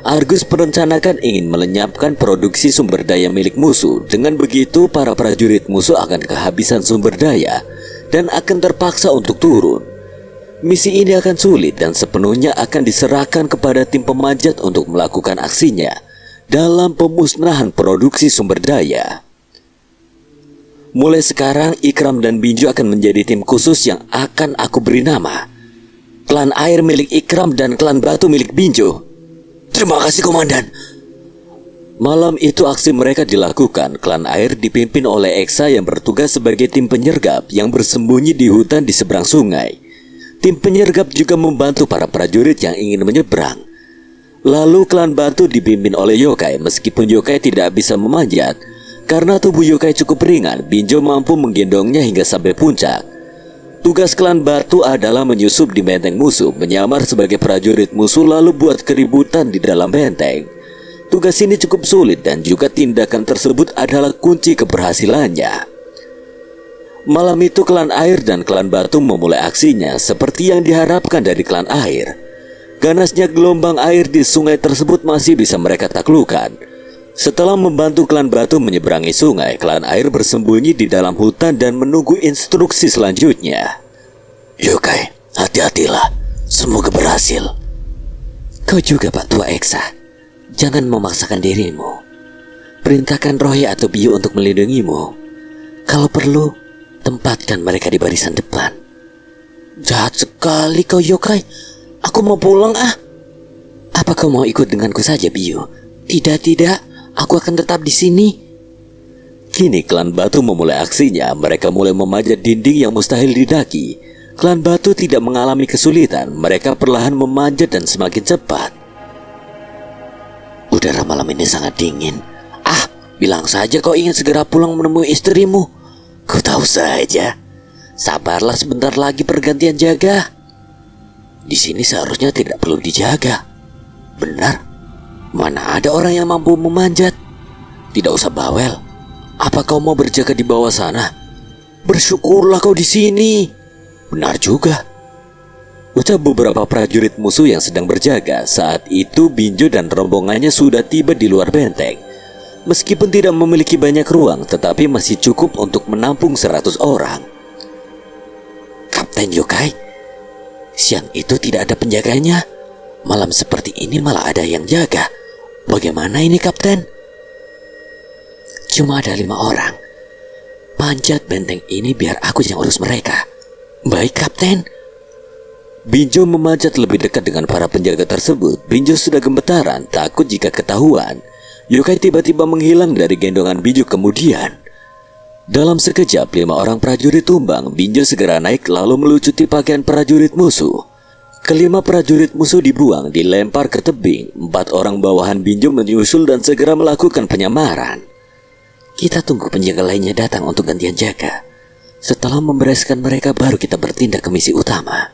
Argus merencanakan ingin melenyapkan produksi sumber daya milik musuh. Dengan begitu, para prajurit musuh akan kehabisan sumber daya dan akan terpaksa untuk turun. Misi ini akan sulit dan sepenuhnya akan diserahkan kepada tim pemanjat untuk melakukan aksinya dalam pemusnahan produksi sumber daya. Mulai sekarang, Ikram dan Binjo akan menjadi tim khusus yang akan aku beri nama Klan Air milik Ikram dan Klan Batu milik Binjo. Terima kasih, Komandan. Malam itu aksi mereka dilakukan. Klan Air dipimpin oleh Eksa yang bertugas sebagai tim penyergap yang bersembunyi di hutan di seberang sungai. Tim penyergap juga membantu para prajurit yang ingin menyeberang. Lalu klan batu dipimpin oleh yokai. Meskipun yokai tidak bisa memanjat, karena tubuh yokai cukup ringan, Binjo mampu menggendongnya hingga sampai puncak. Tugas klan batu adalah menyusup di benteng musuh, menyamar sebagai prajurit musuh lalu buat keributan di dalam benteng. Tugas ini cukup sulit dan juga tindakan tersebut adalah kunci keberhasilannya. Malam itu klan air dan klan batu memulai aksinya seperti yang diharapkan dari klan air. Ganasnya gelombang air di sungai tersebut masih bisa mereka taklukkan. Setelah membantu klan batu menyeberangi sungai, klan air bersembunyi di dalam hutan dan menunggu instruksi selanjutnya. Yokai, hati-hatilah. Semoga berhasil. Kau juga Pak Tua Eksa. Jangan memaksakan dirimu. Perintahkan Rohi atau Biu untuk melindungimu. Kalau perlu, tempatkan mereka di barisan depan. Jahat sekali kau, yokai. Aku mau pulang ah. Apa kau mau ikut denganku saja, Biu? Tidak. Aku akan tetap di sini. Kini klan batu memulai aksinya. Mereka mulai memanjat dinding yang mustahil didaki. Klan batu tidak mengalami kesulitan. Mereka perlahan memanjat dan semakin cepat. Udara malam ini sangat dingin. Bilang saja kau ingin segera pulang menemui istrimu. Ku tahu saja. Sabarlah, sebentar lagi pergantian jaga. Di sini seharusnya tidak perlu dijaga. Benar. Mana ada orang yang mampu memanjat. Tidak usah bawel. Apa kau mau berjaga di bawah sana? Bersyukurlah kau di sini. Benar juga. Ucap beberapa prajurit musuh yang sedang berjaga. Saat itu Binjo dan rombongannya sudah tiba di luar benteng. Meskipun tidak memiliki banyak ruang, tetapi masih cukup untuk menampung 100 orang. Kapten Yokai, siang itu tidak ada penjaganya. Malam seperti ini malah ada yang jaga. Bagaimana ini, Kapten? Cuma ada 5 orang. Panjat benteng ini biar aku yang urus mereka. Baik, Kapten. Binjo memanjat lebih dekat dengan para penjaga tersebut. Binjo sudah gemetaran, takut jika ketahuan. Yokai tiba-tiba menghilang dari gendongan Binjo kemudian. Dalam sekejap 5 orang prajurit tumbang. Binjo segera naik lalu melucuti pakaian prajurit musuh. Kelima prajurit musuh dibuang, dilempar ke tebing. 4 orang bawahan Binjo menyusul dan segera melakukan penyamaran. Kita tunggu penjaga lainnya datang untuk gantian jaga. Setelah membereskan mereka baru kita bertindak ke misi utama.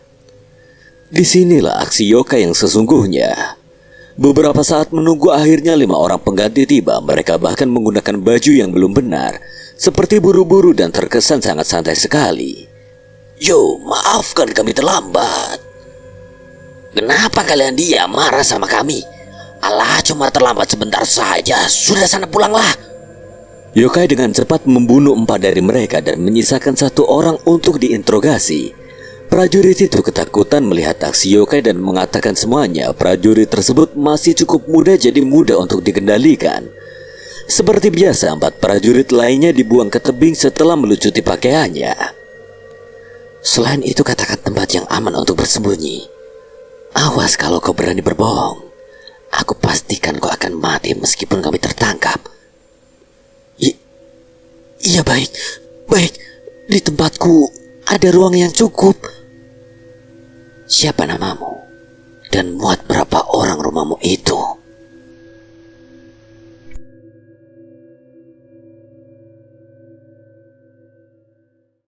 Disinilah aksi yokai yang sesungguhnya. Beberapa saat menunggu akhirnya 5 orang pengganti tiba. Mereka bahkan menggunakan baju yang belum benar, seperti buru-buru dan terkesan sangat santai sekali. Yo, maafkan kami terlambat. Kenapa kalian diam marah sama kami? Alah, cuma terlambat sebentar saja. Sudah sana pulanglah. Yokai dengan cepat membunuh 4 dari mereka dan menyisakan 1 orang untuk diinterogasi. Prajurit itu ketakutan melihat aksi yokai dan mengatakan semuanya prajurit tersebut masih cukup muda, jadi mudah untuk dikendalikan. Seperti biasa, 4 prajurit lainnya dibuang ke tebing setelah melucuti pakaiannya. Selain itu, katakan tempat yang aman untuk bersembunyi. Awas kalau kau berani berbohong. Aku pastikan kau akan mati meskipun kami tertangkap. Iya, baik. Di tempatku ada ruang yang cukup. Siapa namamu? Dan muat berapa orang rumahmu itu?